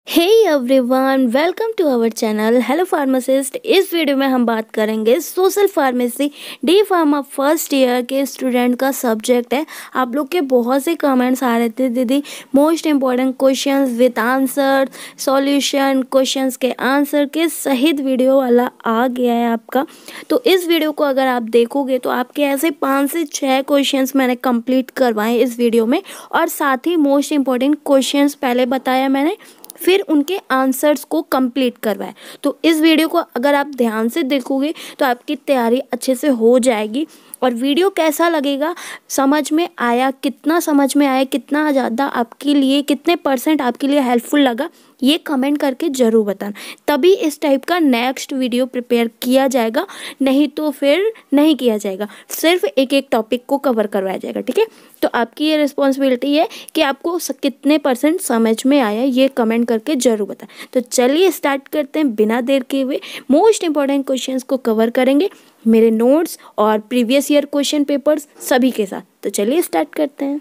Hey everyone, welcome to our channel hello pharmacist. इस video में हम बात करेंगे social pharmacy D pharma first year के स्टूडेंट का सब्जेक्ट है। आप लोग के बहुत से कमेंट्स आ रहे थे, दीदी most important questions with answer, solution, questions के आंसर के सहित वीडियो वाला आ गया है आपका। तो इस वीडियो को अगर आप देखोगे तो आपके ऐसे 5 से 6 क्वेश्चंस मैंने कंप्लीट करवाए इस वीडियो में, और साथ ही मोस्ट इम्पॉर्टेंट क्वेश्चंस पहले बताया मैंने, फिर उनके आंसर्स को कंप्लीट करवाए। तो इस वीडियो को अगर आप ध्यान से देखोगे तो आपकी तैयारी अच्छे से हो जाएगी। और वीडियो कैसा लगेगा, समझ में आया, कितना समझ में आया, कितना ज़्यादा आपके लिए, कितने % आपके लिए हेल्पफुल लगा, ये कमेंट करके ज़रूर बताना। तभी इस टाइप का नेक्स्ट वीडियो प्रिपेयर किया जाएगा, नहीं तो फिर नहीं किया जाएगा, सिर्फ एक एक टॉपिक को कवर करवाया जाएगा। ठीक है, तो आपकी ये रिस्पॉन्सिबिलिटी है कि आपको कितने % समझ में आया ये कमेंट करके ज़रूर बताएं। तो चलिए स्टार्ट करते हैं बिना देर के हुए। मोस्ट इंपॉर्टेंट क्वेश्चंस को कवर करेंगे मेरे नोट्स और प्रीवियस ईयर क्वेश्चन पेपर्स सभी के साथ। तो चलिए स्टार्ट करते हैं।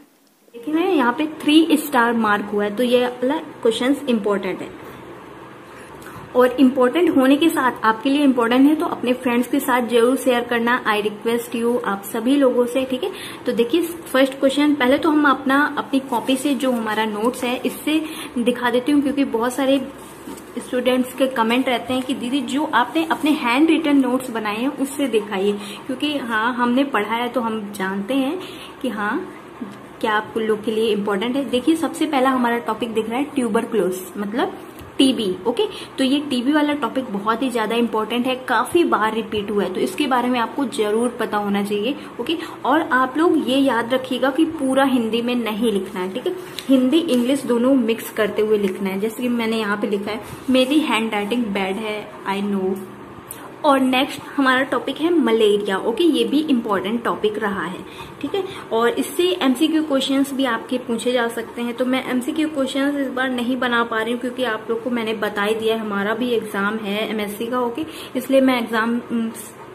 देखिए ना, यहाँ पे 3 स्टार मार्क हुआ है, तो ये वाला क्वेश्चन इम्पोर्टेंट है। और इम्पोर्टेंट होने के साथ आपके लिए इम्पोर्टेंट है तो अपने फ्रेंड्स के साथ जरूर शेयर करना। आई रिक्वेस्ट यू, आप सभी लोगों से। ठीक है, तो देखिए फर्स्ट क्वेश्चन, पहले तो हम अपनी कॉपी से जो हमारा नोट्स है इससे दिखा देती हूँ, क्योंकि बहुत सारे स्टूडेंट्स के कमेंट रहते हैं कि दीदी जो आपने अपने हैंड रिटन नोट्स बनाए हैं उससे दिखाइए, क्योंकि हाँ हमने पढ़ा है तो हम जानते हैं कि हाँ क्या आप लोग के लिए इम्पोर्टेंट है। देखिए सबसे पहला हमारा टॉपिक दिख रहा है ट्यूबरक्लोज, मतलब टीबी। ओके, तो ये टीबी वाला टॉपिक बहुत ही ज्यादा इंपॉर्टेंट है, काफी बार रिपीट हुआ है, तो इसके बारे में आपको जरूर पता होना चाहिए। ओके, और आप लोग ये याद रखिएगा कि पूरा हिंदी में नहीं लिखना है। ठीक है, हिंदी इंग्लिश दोनों मिक्स करते हुए लिखना है। जैसे कि मैंने यहाँ पे लिखा है, मेरी हैंड राइटिंग बैड है, आई नो। और नेक्स्ट हमारा टॉपिक है मलेरिया। ओके, ये भी इम्पोर्टेंट टॉपिक रहा है। ठीक है, और इससे एमसीक्यू क्वेश्चंस भी आपके पूछे जा सकते हैं। तो मैं एमसीक्यू क्वेश्चंस इस बार नहीं बना पा रही हूँ, क्योंकि आप लोग को मैंने बता ही दिया हमारा भी एग्जाम है एमएससी का। ओके, इसलिए मैं एग्जाम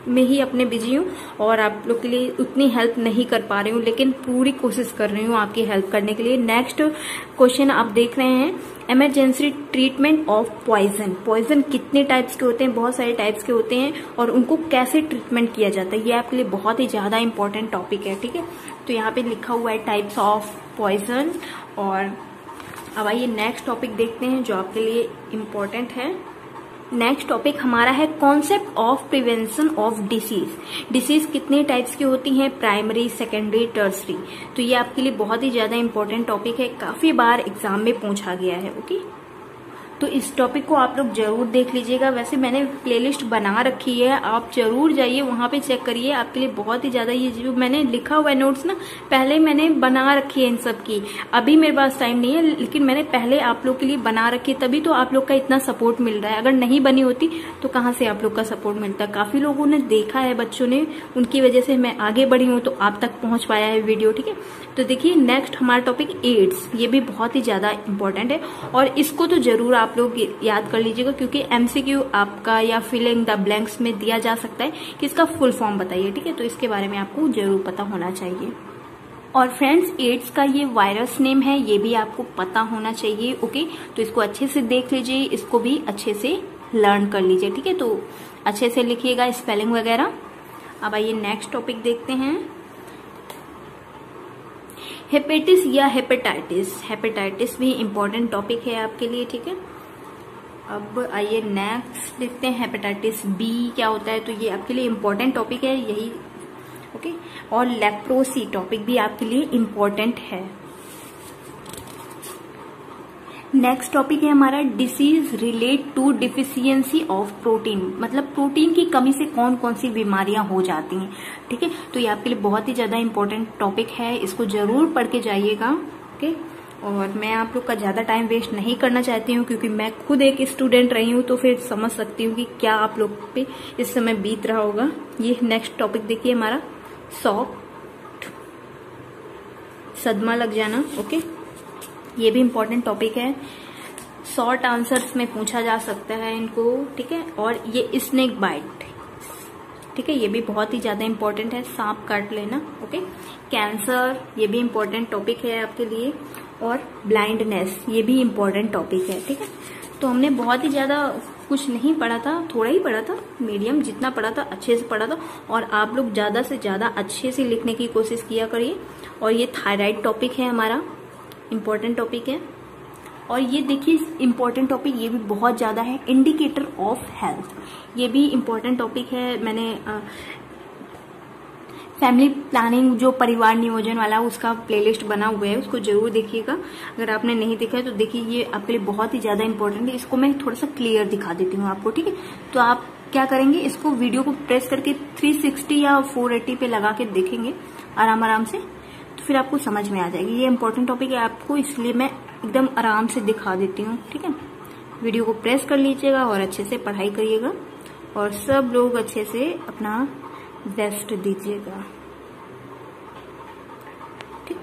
में ही अपने बिजी हूँ और आप लोग के लिए उतनी हेल्प नहीं कर पा रही हूँ, लेकिन पूरी कोशिश कर रही हूँ आपकी हेल्प करने के लिए। नेक्स्ट क्वेश्चन आप देख रहे हैं, emergency treatment of poison. Poison कितने टाइप्स के होते हैं, बहुत सारे टाइप्स के होते हैं, और उनको कैसे ट्रीटमेंट किया जाता है, ये आपके लिए बहुत ही ज्यादा इंपॉर्टेंट टॉपिक है। ठीक है, तो यहाँ पे लिखा हुआ है टाइप्स ऑफ पॉइजन। और अब आइए नेक्स्ट टॉपिक देखते हैं जो आपके लिए इम्पोर्टेंट है। नेक्स्ट टॉपिक हमारा है concept of prevention of disease. Disease कितने टाइप्स की होती हैं, प्राइमरी, सेकेंडरी, टर्सरी। तो ये आपके लिए बहुत ही ज्यादा इंपॉर्टेंट टॉपिक है, काफी बार एग्जाम में पूछा गया है। ओके, तो इस टॉपिक को आप लोग जरूर देख लीजिएगा। वैसे मैंने प्लेलिस्ट बना रखी है, आप जरूर जाइए वहां पे चेक करिए, आपके लिए बहुत ही ज्यादा, ये जो मैंने लिखा हुआ है नोट्स ना, पहले मैंने बना रखी है इन सब की। अभी मेरे पास टाइम नहीं है, लेकिन मैंने पहले आप लोग के लिए बना रखी है, तभी तो आप लोग का इतना सपोर्ट मिल रहा है। अगर नहीं बनी होती तो कहाँ से आप लोग का सपोर्ट मिलता। काफी लोगों ने देखा है, बच्चों ने, उनकी वजह से मैं आगे बढ़ी हूँ, तो आप तक पहुंच पाया है वीडियो। ठीक है, तो देखिए नेक्स्ट हमारा टॉपिक एड्स, ये भी बहुत ही ज्यादा इंपॉर्टेंट है, और इसको तो जरूर आप लोग याद कर लीजिएगा, क्योंकि एमसीक्यू आपका या फिलिंग द ब्लैंक्स में दिया जा सकता है कि इसका फुल फॉर्म बताइए। ठीक है, तो इसके बारे में आपको जरूर पता होना चाहिए। और फ्रेंड्स, एड्स का ये वायरस नेम है, ये भी आपको पता होना चाहिए। ओके, तो इसको अच्छे से देख लीजिए, इसको भी अच्छे से लर्न कर लीजिए। ठीक है, तो अच्छे से लिखिएगा स्पेलिंग वगैरह। अब आइए नेक्स्ट टॉपिक देखते हैं, हेपेटिस या हेपेटाइटिस। हेपेटाइटिस भी इम्पोर्टेंट टॉपिक है आपके लिए। ठीक है, अब आइए नेक्स्ट देखते हैं, हेपेटाइटिस बी क्या होता है। तो ये आपके लिए इम्पोर्टेंट टॉपिक है यही। ओके, और लेप्रोसी टॉपिक भी आपके लिए इम्पोर्टेंट है। नेक्स्ट टॉपिक है हमारा disease relate to deficiency of protein, मतलब प्रोटीन की कमी से कौन कौन सी बीमारियां हो जाती हैं। ठीक है, तो ये आपके लिए बहुत ही ज्यादा इंपॉर्टेंट टॉपिक है, इसको जरूर पढ़ के जाइएगा। ओके, और मैं आप लोग का ज्यादा टाइम वेस्ट नहीं करना चाहती हूँ, क्योंकि मैं खुद एक स्टूडेंट रही हूँ, तो फिर समझ सकती हूँ कि क्या आप लोग पे इस समय बीत रहा होगा। ये नेक्स्ट टॉपिक देखिए हमारा, शॉक, सदमा लग जाना। ओके, ये भी इम्पोर्टेंट टॉपिक है, शॉर्ट आंसर्स में पूछा जा सकता है इनको। ठीक है, और ये स्नेक बाइट। ठीक है, ये भी बहुत ही ज्यादा इंपॉर्टेंट है, सांप काट लेना। ओके, कैंसर ये भी इंपॉर्टेंट टॉपिक है आपके लिए, और ब्लाइंडनेस ये भी इंपॉर्टेंट टॉपिक है। ठीक है, तो हमने बहुत ही ज्यादा कुछ नहीं पढ़ा था, थोड़ा ही पढ़ा था, मीडियम जितना पढ़ा था अच्छे से पढ़ा था, और आप लोग ज्यादा से ज्यादा अच्छे से लिखने की कोशिश किया करिए। और ये थायराइड टॉपिक है हमारा, इंपॉर्टेंट टॉपिक है। और ये देखिए इंपॉर्टेंट टॉपिक ये भी बहुत ज्यादा है, इंडिकेटर ऑफ हेल्थ, ये भी इंपॉर्टेंट टॉपिक है। मैंने फैमिली प्लानिंग जो परिवार नियोजन वाला उसका प्लेलिस्ट बना हुआ है, उसको जरूर देखिएगा। अगर आपने नहीं देखा है तो देखिए, ये आपके लिए बहुत ही ज्यादा इंपॉर्टेंट है। इसको मैं थोड़ा सा क्लियर दिखा देती हूँ आपको। ठीक है, तो आप क्या करेंगे, इसको वीडियो को प्रेस करके 360 या 480 पे लगा के देखेंगे आराम आराम से, तो फिर आपको समझ में आ जाएगी। ये इंपॉर्टेंट टॉपिक है आपको, इसलिए मैं एकदम आराम से दिखा देती हूँ। ठीक है, वीडियो को प्रेस कर लीजिएगा और अच्छे से पढ़ाई करिएगा, और सब लोग अच्छे से अपना बेस्ट दीजिएगा। ठीक,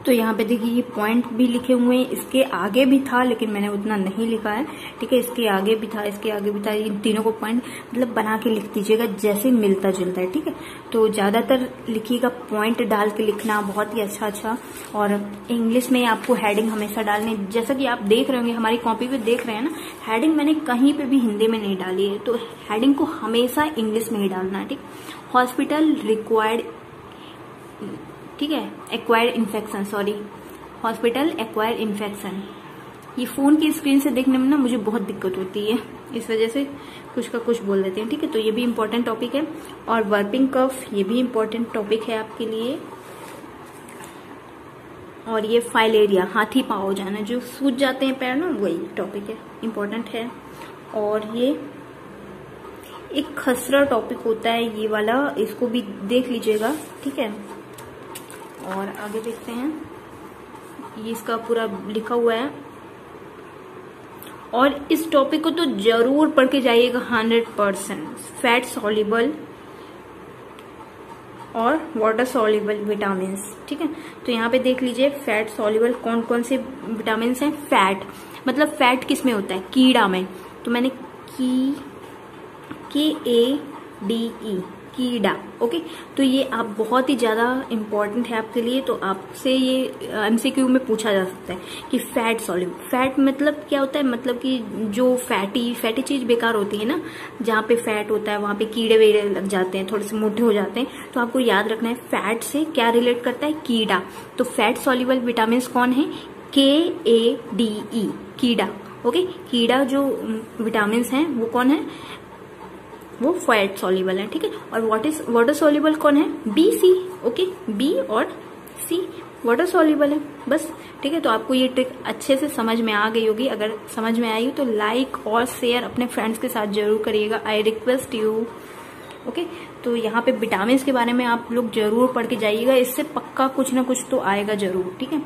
तो यहाँ पे देखिए ये पॉइंट भी लिखे हुए हैं, इसके आगे भी था लेकिन मैंने उतना नहीं लिखा है। ठीक है, इसके आगे भी था, इसके आगे भी था, इन तीनों को पॉइंट मतलब बना के लिख दीजिएगा जैसे मिलता जुलता है। ठीक है, तो ज्यादातर लिखिएगा, पॉइंट डाल के लिखना बहुत ही अच्छा। और इंग्लिश में आपको हेडिंग हमेशा डालनी, जैसा कि आप देख रहे होंगे हमारी कॉपी पे देख रहे हैं ना, हेडिंग मैंने कहीं पे भी हिंदी में नहीं डाली है, तो हेडिंग को हमेशा इंग्लिश में ही डालना है। ठीक, हॉस्पिटल रिक्वायर्ड, ठीक है, acquired infection, sorry, hospital acquired infection. ये फोन की स्क्रीन से देखने में ना मुझे बहुत दिक्कत होती है, इस वजह से कुछ का कुछ बोल देते हैं। ठीक है, तो ये भी इंपॉर्टेंट टॉपिक है। और वर्पिंग कफ ये भी इंपॉर्टेंट टॉपिक है आपके लिए। और ये फाइलेरिया, हाथी पाँव हो जाना, जो सूज जाते हैं पैर ना, वही टॉपिक है, इंपॉर्टेंट है। और ये एक खसरा टॉपिक होता है ये वाला, इसको भी देख लीजिएगा। ठीक है, और आगे देखते हैं, ये इसका पूरा लिखा हुआ है। और इस टॉपिक को तो जरूर पढ़ के जाइएगा 100%। फैट सॉल्युबल और वाटर सॉल्युबल विटामिन। ठीक है, तो यहाँ पे देख लीजिए फैट सॉल्युबल कौन कौन से विटामिन हैं। फैट मतलब फैट किस में होता है, कीड़ा में, तो मैंने KADE, कीड़ा। ओके, तो ये आप बहुत ही ज्यादा इंपॉर्टेंट है आपके लिए, तो आपसे ये MCQ में पूछा जा सकता है कि फैट सॉल्युबल, फैट मतलब क्या होता है, मतलब कि जो फैटी चीज बेकार होती है ना, जहाँ पे फैट होता है वहां पे कीड़े वेड़े लग जाते हैं, थोड़े से मोटे हो जाते हैं, तो आपको याद रखना है फैट से क्या रिलेट करता है, कीड़ा। तो फैट सॉल्युबल विटामिन कौन है, KADE, कीड़ा। ओके, कीड़ा जो विटामिन हैं वो कौन है, वो फैट सॉल्युबल है। ठीक है, और वाटर सॉल्युबल कौन है, BC। ओके, B और C वाटर सॉल्युबल है, बस। ठीक है, तो आपको ये ट्रिक अच्छे से समझ में आ गई होगी। अगर समझ में आई हो तो लाइक और शेयर अपने फ्रेंड्स के साथ जरूर करिएगा, आई रिक्वेस्ट यू। ओके, तो यहाँ पे विटामिन के बारे में आप लोग जरूर पढ़ के जाइएगा, इससे पक्का कुछ ना कुछ तो आएगा जरूर। ठीक है,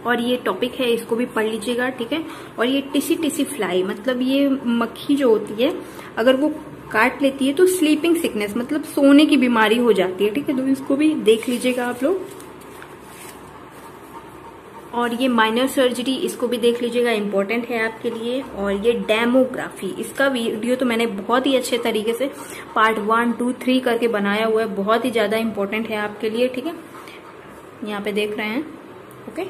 और ये टॉपिक है, इसको भी पढ़ लीजिएगा। ठीक है, और ये टिसी फ्लाई मतलब ये मक्खी जो होती है, अगर वो काट लेती है तो स्लीपिंग सिकनेस मतलब सोने की बीमारी हो जाती है। ठीक है, तो इसको भी देख लीजिएगा आप लोग। और ये माइनर सर्जरी, इसको भी देख लीजिएगा, इंपॉर्टेंट है आपके लिए। और ये डेमोग्राफी, इसका वीडियो तो मैंने बहुत ही अच्छे तरीके से पार्ट 1, 2, 3 करके बनाया हुआ है, बहुत ही ज्यादा इंपॉर्टेंट है आपके लिए। ठीक है, यहाँ पे देख रहे हैं। ओके,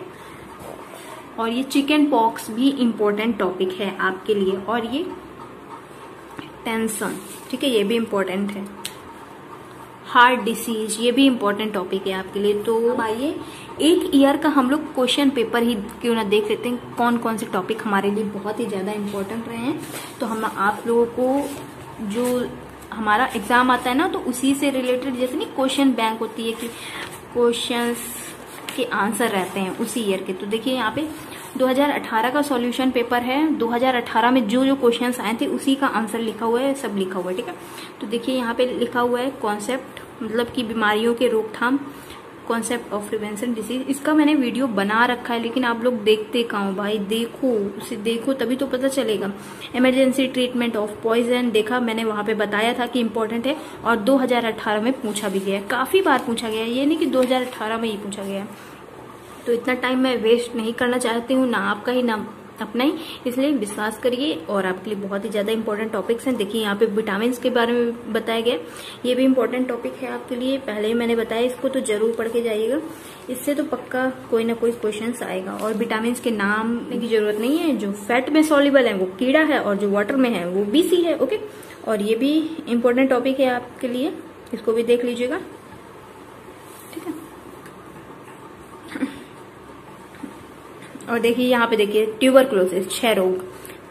और ये चिकन पॉक्स भी इंपॉर्टेंट टॉपिक है आपके लिए। और ये टेंशन, ठीक है, ये भी इंपॉर्टेंट है। हार्ट डिसीज, ये भी इंपॉर्टेंट टॉपिक है आपके लिए। तो आइए एक ईयर का हम लोग क्वेश्चन पेपर ही क्यों ना देख लेते हैं, कौन कौन से टॉपिक हमारे लिए बहुत ही ज्यादा इंपॉर्टेंट रहे हैं। तो हम आप लोगों को जो हमारा एग्जाम आता है ना, तो उसी से रिलेटेड, जैसे नहीं क्वेश्चन बैंक होती है कि क्वेश्चंस के आंसर रहते हैं उसी ईयर के। तो देखिए यहाँ पे 2018 का सॉल्यूशन पेपर है, 2018 में जो जो क्वेश्चंस आए थे उसी का आंसर लिखा हुआ है, सब लिखा हुआ है। ठीक है, तो देखिए यहाँ पे लिखा हुआ है कॉन्सेप्ट मतलब कि बीमारियों के रोकथाम, कॉन्सेप्ट ऑफ प्रिवेंशन डिसीज। इसका मैंने वीडियो बना रखा है, लेकिन आप लोग देखते कहाँ हो भाई, देखो उसे, देखो तभी तो पता चलेगा। इमरजेंसी ट्रीटमेंट ऑफ पॉइजन, देखा मैंने वहां पे बताया था कि इंपॉर्टेंट है, और 2018 में पूछा भी गया है, काफी बार पूछा गया है, ये नहीं कि 2018 में ही पूछा गया है। तो इतना टाइम मैं वेस्ट नहीं करना चाहती हूँ, ना आपका ही ना अपना ही, इसलिए विश्वास करिए। और आपके लिए बहुत ही ज्यादा इंपॉर्टेंट टॉपिक्स हैं। देखिए यहाँ पे विटामिन के बारे में बताया गया, ये भी इंपॉर्टेंट टॉपिक है आपके लिए, पहले ही मैंने बताया, इसको तो जरूर पढ़ के जाइएगा, इससे तो पक्का कोई ना कोई क्वेश्चन आएगा। और विटामिन के नाम की जरूरत नहीं है, जो फैट में सॉल्युबल है वो कीड़ा है और जो वाटर में है वो BC है। ओके, और ये भी इंपॉर्टेंट टॉपिक है आपके लिए, इसको भी देख लीजिएगा, ठीक है। और देखिए यहाँ पे देखिए ट्यूबरकुलोसिस, क्षय रोग,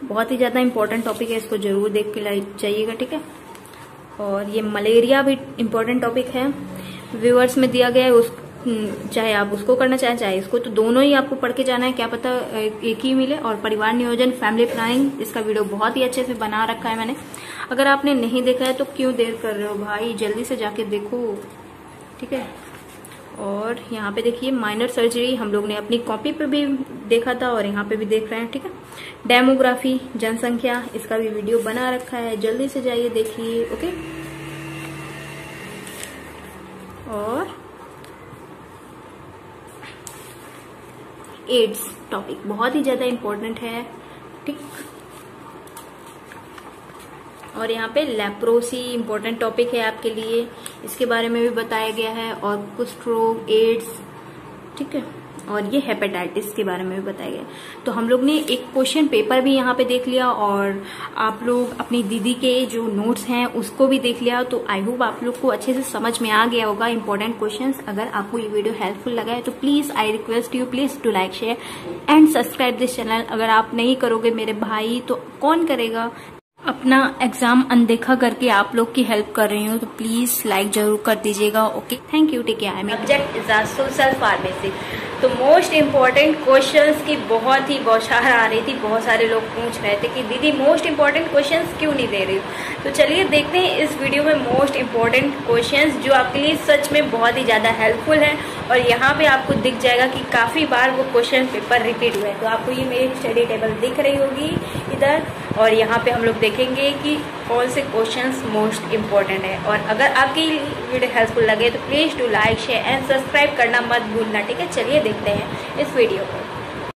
बहुत ही ज्यादा इंपॉर्टेंट टॉपिक है, इसको जरूर देख के जाइएगा, ठीक है। और ये मलेरिया भी इंपॉर्टेंट टॉपिक है, व्यूअर्स में दिया गया है, उस चाहे आप उसको करना चाहे इसको, तो दोनों ही आपको पढ़ के जाना है, क्या पता एक ही मिले। और परिवार नियोजन, फैमिली प्लानिंग, इसका वीडियो बहुत ही अच्छे से बना रखा है मैंने, अगर आपने नहीं देखा है तो क्यों देर कर रहे हो भाई, जल्दी से जाके देखो, ठीक है। और यहाँ पे देखिए माइनर सर्जरी हम लोग ने अपनी कॉपी पे भी देखा था और यहाँ पे भी देख रहे हैं, ठीक है। डेमोग्राफी, जनसंख्या, इसका भी वीडियो बना रखा है, जल्दी से जाइए देखिए, ओके। और एड्स टॉपिक बहुत ही ज्यादा इंपॉर्टेंट है, ठीक। और यहाँ पे लेप्रोसी इंपॉर्टेंट टॉपिक है आपके लिए, इसके बारे में भी बताया गया है, और कुष्ठ रोग, एड्स, ठीक है। और ये हेपेटाइटिस के बारे में भी बताया गया। तो हम लोग ने एक क्वेश्चन पेपर भी यहाँ पे देख लिया, और आप लोग अपनी दीदी के जो नोट्स हैं उसको भी देख लिया। तो आई होप आप लोग को अच्छे से समझ में आ गया होगा इंपॉर्टेंट क्वेश्चंस। अगर आपको ये वीडियो हेल्पफुल लगा है तो please I request you, please to like, share and subscribe this channel. अगर आप नहीं करोगे मेरे भाई तो कौन करेगा। अपना एग्जाम अनदेखा करके आप लोग की हेल्प कर रही हूँ, तो प्लीज लाइक जरूर कर दीजिएगा, okay. Thank you, take care. Subject is social pharmacy. तो मोस्ट इम्पोर्टेंट क्वेश्चंस की बहुत ही बौछार आ रही थी, बहुत सारे लोग पूछ रहे थे कि दीदी मोस्ट इम्पोर्टेंट क्वेश्चंस क्यों नहीं दे रही हो। तो चलिए देखते हैं इस वीडियो में मोस्ट इम्पोर्टेंट क्वेश्चंस जो आपके लिए सच में बहुत ही ज्यादा हेल्पफुल है। और यहाँ पे आपको दिख जाएगा कि काफी बार वो क्वेश्चन पेपर रिपीट हुए, तो आपको ये मेरी स्टडी टेबल दिख रही होगी इधर। और यहाँ पे हम लोग देखेंगे कि कौन से क्वेश्चंस मोस्ट इम्पोर्टेंट है। और अगर आपकी वीडियो हेल्पफुल लगे तो please do like, share and subscribe करना मत भूलना, ठीक है। चलिए देखते हैं इस वीडियो को,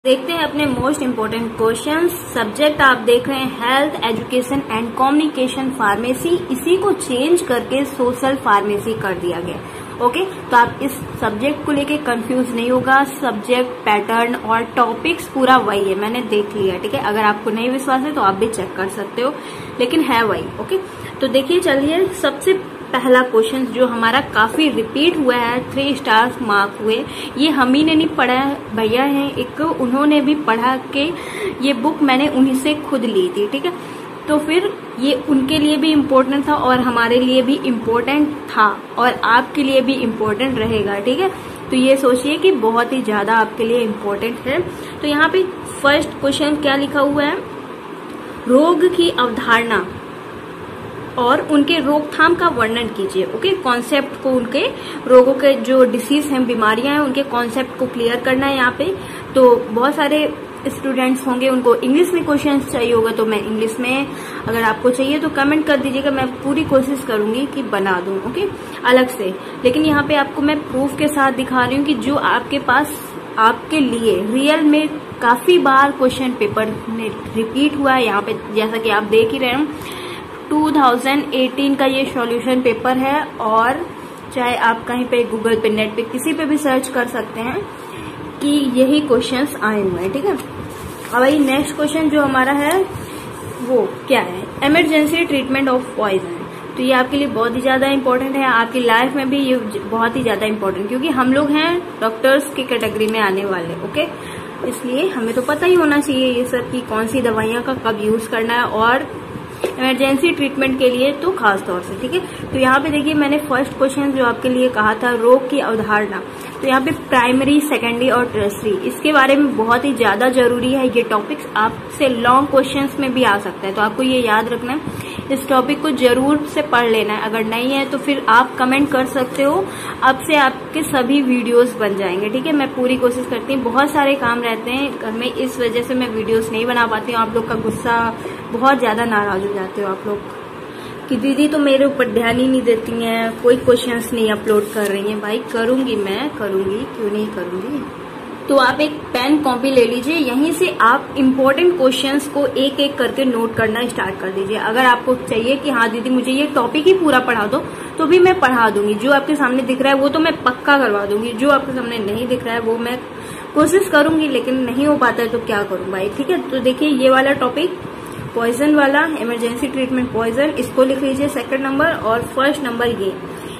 देखते हैं अपने मोस्ट इम्पोर्टेंट क्वेश्चंस। सब्जेक्ट आप देख रहे हैं health, education and communication pharmacy, इसी को चेंज करके सोशल फार्मेसी कर दिया गया, ओके। तो आप इस सब्जेक्ट को लेके कंफ्यूज नहीं होगा, सब्जेक्ट, पैटर्न और टॉपिक्स पूरा वही है, मैंने देख लिया, ठीक है। अगर आपको नहीं विश्वास है तो आप भी चेक कर सकते हो, लेकिन है वही, ओके। तो देखिए चलिए, सबसे पहला क्वेश्चन जो हमारा काफी रिपीट हुआ है, 3 स्टार मार्क हुए, ये हम ही ने नहीं पढ़ा है, भैया है एक, उन्होंने भी पढ़ा के, ये बुक मैंने उन्हीं से खुद ली थी, ठीक है। तो फिर ये उनके लिए भी इम्पोर्टेंट था और हमारे लिए भी इम्पोर्टेंट था और आपके लिए भी इम्पोर्टेंट रहेगा, ठीक है। तो ये सोचिए कि बहुत ही ज्यादा आपके लिए इम्पोर्टेंट है। तो यहाँ पे फर्स्ट क्वेश्चन क्या लिखा हुआ है, रोग की अवधारणा और उनके रोकथाम का वर्णन कीजिए, ओके। कॉन्सेप्ट को, उनके रोगों के जो डिसीज हैं, बीमारियां हैं, उनके कॉन्सेप्ट को क्लियर करना है यहाँ पे। तो बहुत सारे स्टूडेंट्स होंगे उनको इंग्लिश में क्वेश्चंस चाहिए होगा, तो मैं इंग्लिश में, अगर आपको चाहिए तो कमेंट कर दीजिएगा, मैं पूरी कोशिश करूंगी कि बना दूं, ओके, अलग से। लेकिन यहाँ पे आपको मैं प्रूफ के साथ दिखा रही हूँ कि जो आपके पास आपके लिए रियल में काफी बार क्वेश्चन पेपर में रिपीट हुआ है। यहाँ पे जैसा कि आप देख ही रहे हैं, 2018 का ये सॉल्यूशन पेपर है, और चाहे आप कहीं पे गूगल पे, नेट पे, किसी पे भी सर्च कर सकते हैं कि यही क्वेश्चंस आए हुए हैं, ठीक है। अब वही नेक्स्ट क्वेश्चन जो हमारा है वो क्या है, इमरजेंसी ट्रीटमेंट ऑफ पॉइजन। तो ये आपके लिए बहुत ही ज्यादा इंपॉर्टेंट है, आपकी लाइफ में भी ये बहुत ही ज्यादा इंपॉर्टेंट, क्योंकि हम लोग हैं डॉक्टर्स की कैटेगरी में आने वाले, ओके। इसलिए हमें तो पता ही होना चाहिए ये सब कि कौन सी दवाइयां का कब यूज करना है, और इमरजेंसी ट्रीटमेंट के लिए तो खास तौर से, ठीक है। तो यहाँ पे देखिए, मैंने फर्स्ट क्वेश्चन जो आपके लिए कहा था, रोग की अवधारणा, तो यहाँ पे प्राइमरी, सेकेंडरी और टर्सरी, इसके बारे में बहुत ही ज्यादा जरूरी है। ये टॉपिक्स आपसे लॉन्ग क्वेश्चंस में भी आ सकता है, तो आपको ये याद रखना है, इस टॉपिक को जरूर से पढ़ लेना है। अगर नहीं है तो फिर आप कमेंट कर सकते हो, अब से आपके सभी वीडियोस बन जाएंगे, ठीक है। मैं पूरी कोशिश करती हूँ, बहुत सारे काम रहते हैं घर में, इस वजह से मैं वीडियोस नहीं बना पाती हूँ। आप लोग का गुस्सा, बहुत ज्यादा नाराज हो जाते हो आप लोग कि दीदी तो मेरे ऊपर ध्यान ही नहीं देती हैं, कोई क्वेश्चंस नहीं अपलोड कर रही हैं। भाई करूंगी, मैं करूंगी, क्यों नहीं करूंगी, तो आप एक पेन कॉपी ले लीजिए, यहीं से आप इम्पोर्टेंट क्वेश्चंस को एक एक करके नोट करना स्टार्ट कर दीजिए। अगर आपको चाहिए कि हाँ दीदी मुझे ये टॉपिक ही पूरा पढ़ा दो, तो भी मैं पढ़ा दूंगी। जो आपके सामने दिख रहा है वो तो मैं पक्का करवा दूंगी, जो आपके सामने नहीं दिख रहा है वो मैं कोशिश करूंगी, लेकिन नहीं हो पाता है तो क्या करूं भाई। ठीक है, तो देखिए ये वाला टॉपिक पॉइजन वाला, इमरजेंसी ट्रीटमेंट पॉइजन, इसको लिख लीजिए 2nd नंबर, और 1st नंबर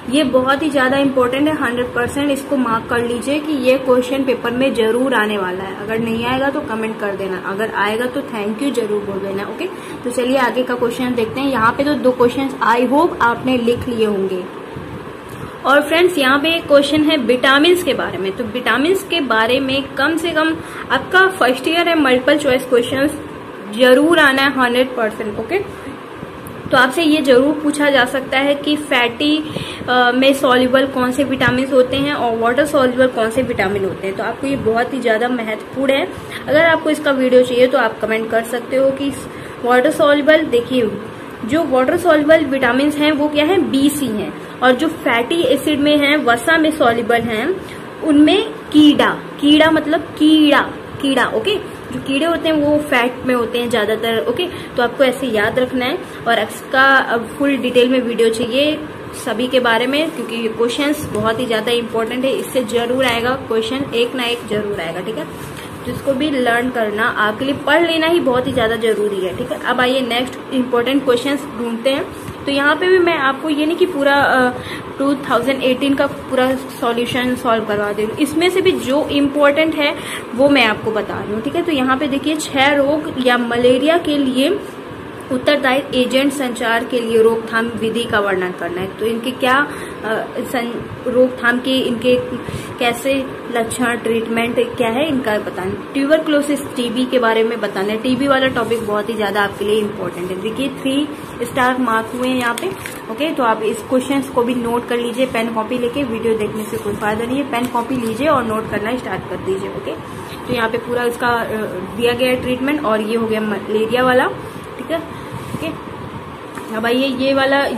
ये बहुत ही ज्यादा इंपॉर्टेंट है। 100% इसको मार्क कर लीजिए कि ये क्वेश्चन पेपर में जरूर आने वाला है। अगर नहीं आएगा तो कमेंट कर देना, अगर आएगा तो थैंक यू जरूर बोल देना। ओके, तो चलिए आगे का क्वेश्चन देखते हैं। यहाँ पे तो 2 क्वेश्चन आई होप आपने लिख लिए होंगे। और फ्रेंड्स यहाँ पे एक क्वेश्चन है विटामिन के बारे में। तो विटामिन के बारे में कम से कम आपका फर्स्ट ईयर है, मल्टीपल चॉइस क्वेश्चन जरूर आना है 100%। ओके, तो आपसे ये जरूर पूछा जा सकता है कि फैटी में सॉल्युबल कौन से विटामिन होते हैं और वाटर सॉल्युबल कौन से विटामिन होते हैं। तो आपको ये बहुत ही ज्यादा महत्वपूर्ण है। अगर आपको इसका वीडियो चाहिए तो आप कमेंट कर सकते हो कि वाटर सॉल्युबल, देखिए जो वाटर सॉल्युबल विटामिन हैं वो क्या है, BC हैं, और जो फैटी एसिड में है, वसा में सॉल्युबल हैं, उनमें कीड़ा मतलब कीड़ा। ओके, जो कीड़े होते हैं वो फैट में होते हैं ज्यादातर। ओके, तो आपको ऐसे याद रखना है। और इसका फुल डिटेल में वीडियो चाहिए सभी के बारे में, क्योंकि ये क्वेश्चंस बहुत ही ज्यादा इंपॉर्टेंट है। इससे जरूर आएगा क्वेश्चन, एक ना एक जरूर आएगा। ठीक है, तो इसको भी लर्न करना आपके लिए, पढ़ लेना ही बहुत ही ज्यादा जरूरी है। ठीक है, अब आइए नेक्स्ट इंपॉर्टेंट क्वेश्चन ढूंढते हैं। तो यहाँ पे भी मैं आपको ये नहीं कि पूरा 2018 का पूरा सॉल्यूशन सॉल्व करवा दे रही हूँ, इसमें से भी जो इम्पोर्टेंट है वो मैं आपको बता रही हूँ। ठीक है, तो यहाँ पे देखिए 6 रोग या मलेरिया के लिए उत्तरदायी एजेंट संचार के लिए रोकथाम विधि का वर्णन करना है। तो इनके क्या रोकथाम के, इनके कैसे लक्षण, ट्रीटमेंट क्या है इनका बताना। ट्यूबरक्लोसिस, TB के बारे में बताना है। TB वाला टॉपिक बहुत ही ज्यादा आपके लिए इम्पोर्टेंट है। देखिए 3 स्टार मार्क हुए हैं यहाँ पे। ओके, तो आप इस क्वेश्चन को भी नोट कर लीजिए पेन कॉपी लेके। वीडियो देखने से कोई फायदा नहीं है, पेन कॉपी लीजिए और नोट करना स्टार्ट कर दीजिए। ओके, तो यहाँ पे पूरा इसका दिया गया ट्रीटमेंट, और ये हो गया मलेरिया वाला। ठीक है, ओके, अब आइए ये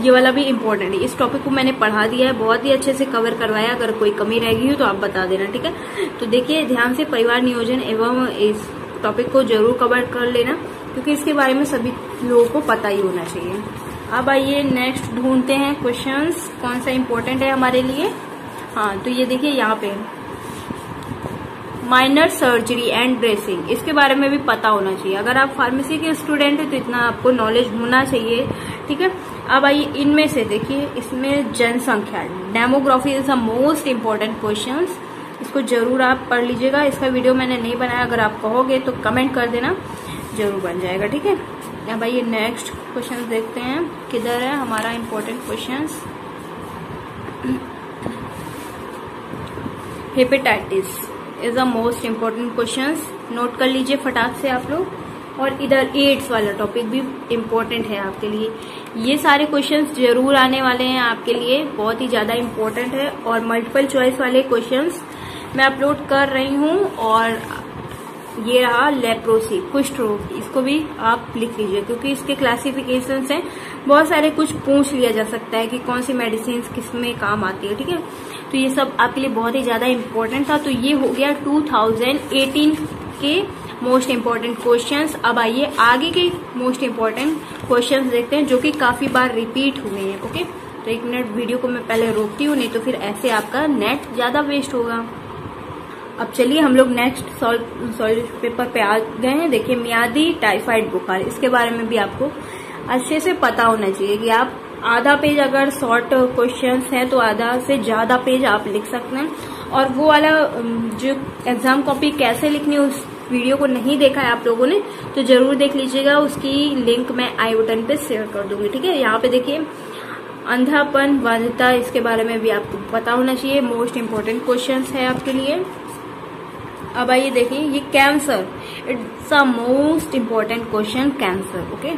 वाला भी इम्पोर्टेंट है। इस टॉपिक को मैंने पढ़ा दिया है, बहुत ही अच्छे से कवर करवाया। अगर कोई कमी रह गई हो तो आप बता देना। ठीक है, तो देखिए ध्यान से परिवार नियोजन एवं इस टॉपिक को जरूर कवर कर लेना, क्योंकि इसके बारे में सभी लोगों को पता ही होना चाहिए। अब आइए नेक्स्ट ढूंढते हैं क्वेश्चंस कौन सा इम्पोर्टेंट है हमारे लिए। हाँ, तो ये देखिए यहाँ पे माइनर सर्जरी एंड ड्रेसिंग, इसके बारे में भी पता होना चाहिए। अगर आप फार्मेसी के स्टूडेंट हैं तो इतना आपको नॉलेज होना चाहिए। ठीक है, अब आइए इनमें से देखिए, इसमें जनसंख्या, demography is the most important questions, इसको जरूर आप पढ़ लीजिएगा। इसका वीडियो मैंने नहीं बनाया, अगर आप कहोगे तो कमेंट कर देना, जरूर बन जाएगा। ठीक है, अब आइए नेक्स्ट क्वेश्चन देखते हैं, किधर है हमारा important question. Hepatitis is the most important question, note कर लीजिए फटाक से आप लोग। और इधर एड्स वाला टॉपिक भी इम्पोर्टेंट है आपके लिए। ये सारे क्वेश्चंस जरूर आने वाले हैं आपके लिए, बहुत ही ज्यादा इम्पोर्टेंट है। और मल्टीपल चॉइस वाले क्वेश्चंस मैं अपलोड कर रही हूँ। और ये रहा लेप्रोसी, कुष्ठ रोग, इसको भी आप लिख लीजिए, क्योंकि इसके क्लासिफिकेशन से बहुत सारे कुछ पूछ लिया जा सकता है कि कौन सी मेडिसिन किस में काम आती है। ठीक है, तो ये सब आपके लिए बहुत ही ज्यादा इम्पोर्टेंट था। तो ये हो गया 2018 के मोस्ट इम्पोर्टेंट क्वेश्चंस। अब आइए आगे के मोस्ट इम्पोर्टेंट क्वेश्चंस देखते हैं, जो कि काफी बार रिपीट हुए हैं। ओके, तो 1 मिनट वीडियो को मैं पहले रोकती हूँ, नहीं तो फिर ऐसे आपका नेट ज्यादा वेस्ट होगा। अब चलिए हम लोग नेक्स्ट सॉल्व पेपर पे आ गए हैं। देखिए मियादी टाइफाइड बुखार, इसके बारे में भी आपको अच्छे से पता होना चाहिए कि आप आधा पेज, अगर शॉर्ट क्वेश्चंस है तो आधा से ज्यादा पेज आप लिख सकते हैं। और वो वाला जो एग्जाम कॉपी कैसे लिखनी है, उस वीडियो को नहीं देखा है आप लोगों ने तो जरूर देख लीजिएगा, उसकी लिंक मैं आई बटन पे शेयर कर दूंगी। ठीक है, यहाँ पे देखिए अंधापन, बाध्यता, इसके बारे में भी आपको पता होना चाहिए, मोस्ट इम्पोर्टेंट क्वेश्चन है आपके लिए। अब आइए देखिए ये cancer, it's a most important question, cancer. Okay,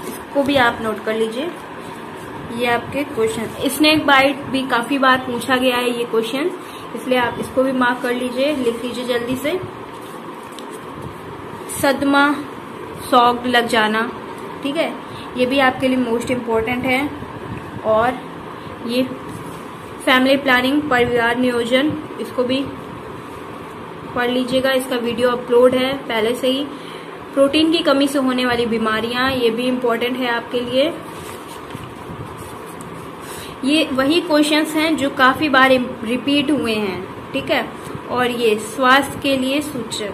इसको भी आप नोट कर लीजिए, ये आपके क्वेश्चन। स्नेक बाइट भी काफी बार पूछा गया है ये क्वेश्चन, इसलिए आप इसको भी मार्क कर लीजिए, लिख लीजिए जल्दी से। सदमा, शॉक लग जाना, ठीक है, ये भी आपके लिए मोस्ट इम्पोर्टेंट है। और ये फैमिली प्लानिंग, परिवार नियोजन, इसको भी पढ़ लीजिएगा। इसका वीडियो अपलोड है पहले से ही। प्रोटीन की कमी से होने वाली बीमारियां, ये भी इम्पोर्टेंट है आपके लिए। ये वही क्वेश्चंस हैं जो काफी बार रिपीट हुए हैं, ठीक है। और ये स्वास्थ्य के लिए सूचक,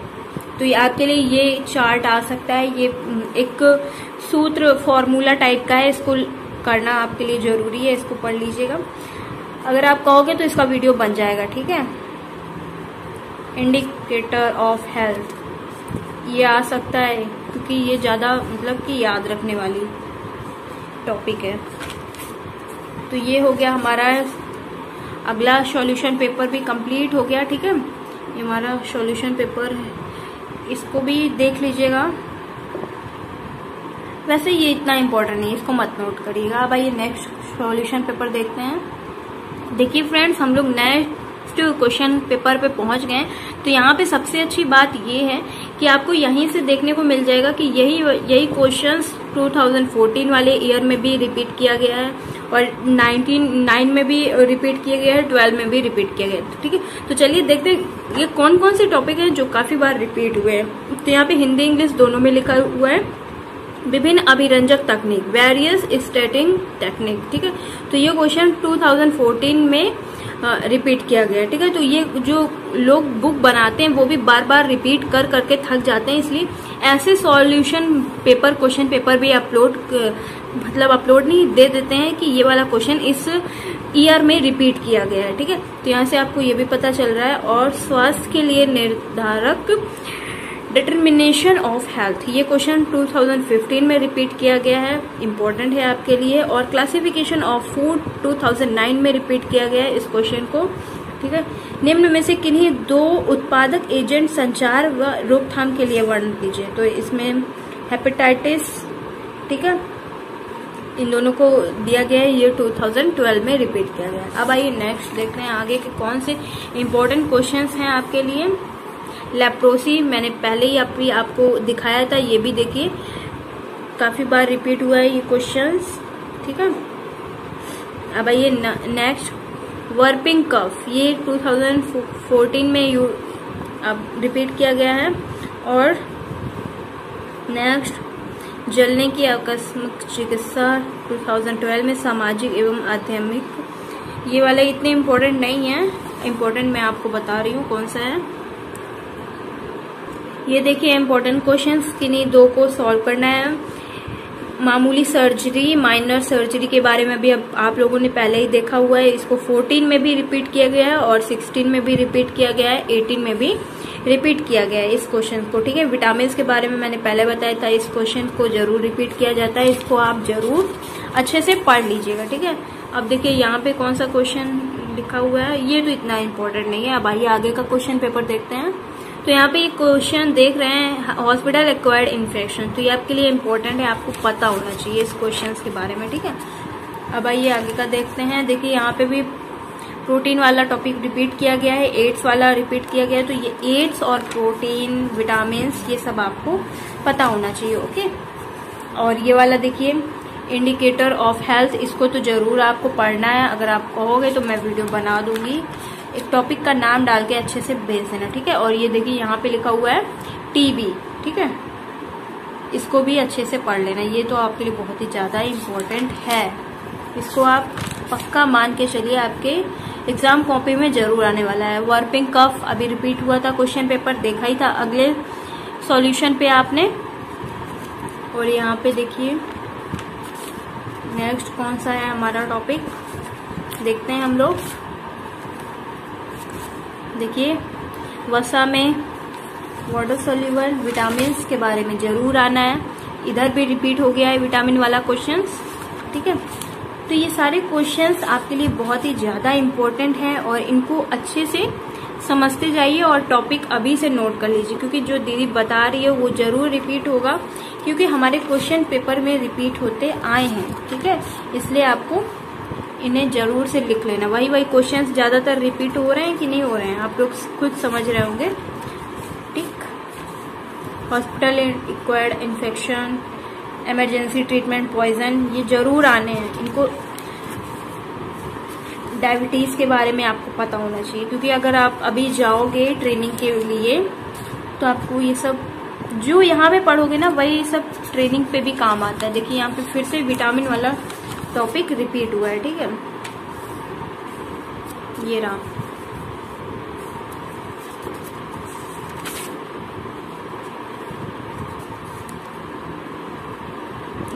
तो ये आपके लिए ये चार्ट आ सकता है। ये एक सूत्र फॉर्मूला टाइप का है, इसको करना आपके लिए जरूरी है, इसको पढ़ लीजिएगा। अगर आप कहोगे तो इसका वीडियो बन जाएगा, ठीक है। इंडिकेटर ऑफ हेल्थ, ये आ सकता है क्योंकि ये ज्यादा मतलब कि याद रखने वाली टॉपिक है। तो ये हो गया हमारा अगला सॉल्यूशन पेपर भी कंप्लीट हो गया, ठीक है। ये हमारा सॉल्यूशन पेपर है, इसको भी देख लीजिएगा। वैसे ये इतना इम्पोर्टेंट नहीं है, इसको मत नोट करिएगा। अब आइए नेक्स्ट सॉल्यूशन पेपर देखते हैं। देखिए फ्रेंड्स, हम लोग नेक्स्ट क्वेश्चन पेपर पे पहुंच गए। तो यहाँ पे सबसे अच्छी बात ये है कि आपको यहीं से देखने को मिल जाएगा कि यही क्वेश्चंस 2014 वाले ईयर में भी रिपीट किया गया है और 19 में भी रिपीट किया गया है, 12 में भी रिपीट किया गया है, ठीक है। तो चलिए देखते हैं ये कौन कौन से टॉपिक हैं जो काफी बार रिपीट हुए हैं। तो यहाँ पे हिंदी इंग्लिश दोनों में लिखा हुआ है। विभिन्न अभिरंजक तकनीक, वेरियस स्टेटिंग टेक्निक, ठीक है। तो ये क्वेश्चन 2014 में रिपीट किया गया, ठीक है। तो ये जो लोग बुक बनाते हैं वो भी बार बार रिपीट कर करके थक जाते हैं, इसलिए ऐसे सॉल्यूशन पेपर क्वेश्चन पेपर भी अपलोड नहीं दे देते हैं कि ये वाला क्वेश्चन इस ईयर में रिपीट किया गया है, ठीक है। तो यहाँ से आपको ये भी पता चल रहा है। और स्वास्थ्य के लिए निर्धारक, डिटर्मिनेशन ऑफ हेल्थ, ये क्वेश्चन 2015 में रिपीट किया गया है, इम्पोर्टेंट है आपके लिए। और क्लासिफिकेशन ऑफ फूड 2009 में रिपीट किया गया है इस क्वेश्चन को, ठीक है। निम्न में से किन्हीं दो उत्पादक एजेंट संचार व रोकथाम के लिए वर्णन कीजिए। तो इसमें हेपेटाइटिस, ठीक है, इन दोनों को दिया गया है। ये 2012 में रिपीट किया गया है। अब आइए नेक्स्ट देखते हैं आगे के कौन से इम्पोर्टेंट क्वेश्चंस हैं आपके लिए। लेप्रोसी मैंने पहले ही आपको दिखाया था, ये भी देखिए काफी बार रिपीट हुआ है ये क्वेश्चंस, ठीक है। अब आइए नेक्स्ट, वर्पिंग कफ, ये 2014 में अब रिपीट किया गया है। और नेक्स्ट, जलने की आकस्मिक चिकित्सा 2012 में सामाजिक एवं आध्यात्मिक, ये वाला इतने इम्पोर्टेंट नहीं है, इम्पोर्टेंट मैं आपको बता रही हूँ कौन सा है। ये देखिए इम्पोर्टेंट क्वेश्चंस किन्हीं दो को सॉल्व करना है। मामूली सर्जरी, माइनर सर्जरी के बारे में भी अब आप लोगों ने पहले ही देखा हुआ है, इसको 14 में भी रिपीट किया गया है और 16 में भी रिपीट किया गया है, 18 में भी रिपीट किया गया है इस क्वेश्चन को, ठीक है। विटामिन के बारे में मैंने पहले बताया था, इस क्वेश्चन को जरूर रिपीट किया जाता है, इसको आप जरूर अच्छे से पढ़ लीजिएगा, ठीक है। अब देखिए यहाँ पे कौन सा क्वेश्चन लिखा हुआ है, ये तो इतना इम्पोर्टेंट नहीं है। अब आइए आगे का क्वेश्चन पेपर देखते हैं। तो यहाँ पे एक क्वेश्चन देख रहे हैं, हॉस्पिटल एक्वायर्ड इन्फेक्शन, तो ये आपके लिए इम्पोर्टेंट है, आपको पता होना चाहिए इस क्वेश्चन के बारे में, ठीक है। अब आइए आगे का देखते हैं। देखिए यहाँ पे भी प्रोटीन वाला टॉपिक रिपीट किया गया है, एड्स वाला रिपीट किया गया है। तो ये एड्स और प्रोटीन, विटामिन, ये सब आपको पता होना चाहिए, ओके। और ये वाला देखिए इंडिकेटर ऑफ हेल्थ, इसको तो जरूर आपको पढ़ना है। अगर आप कहोगे तो मैं वीडियो बना दूंगी, एक टॉपिक का नाम डाल के अच्छे से भेज देना, ठीक है। और ये देखिए यहाँ पे लिखा हुआ है टीबी, ठीक है, इसको भी अच्छे से पढ़ लेना, ये तो आपके लिए बहुत ही ज्यादा इम्पोर्टेंट है, इसको आप पक्का मान के चलिए, आपके एग्जाम कॉपी में जरूर आने वाला है। वर्पिंग कफ अभी रिपीट हुआ था, क्वेश्चन पेपर देखा ही था अगले सॉल्यूशन पे आपने। और यहाँ पे देखिए नेक्स्ट कौन सा है हमारा टॉपिक, देखते हैं हम लोग। देखिए वसा में वाटर सोल्यूबल विटामिन के बारे में जरूर आना है, इधर भी रिपीट हो गया है विटामिन वाला क्वेश्चंस, ठीक है। तो ये सारे क्वेश्चंस आपके लिए बहुत ही ज्यादा इम्पोर्टेंट हैं और इनको अच्छे से समझते जाइए और टॉपिक अभी से नोट कर लीजिए, क्योंकि जो दीदी बता रही है वो जरूर रिपीट होगा, क्योंकि हमारे क्वेश्चन पेपर में रिपीट होते आए हैं, ठीक है। इसलिए आपको इन्हें जरूर से लिख लेना। वही क्वेश्चंस ज्यादातर रिपीट हो रहे हैं कि नहीं हो रहे हैं, आप लोग खुद समझ रहे होंगे, ठीक। Hospital acquired infection, emergency treatment, poison, ये जरूर आने हैं, इनको डायबिटीज़ के बारे में आपको पता होना चाहिए, क्योंकि अगर आप अभी जाओगे ट्रेनिंग के लिए तो आपको ये सब जो यहाँ पे पढ़ोगे ना वही सब ट्रेनिंग पे भी काम आता है। देखिए यहाँ पे फिर से विटामिन वाला टॉपिक रिपीट हुआ है, ठीक है, ये रहा।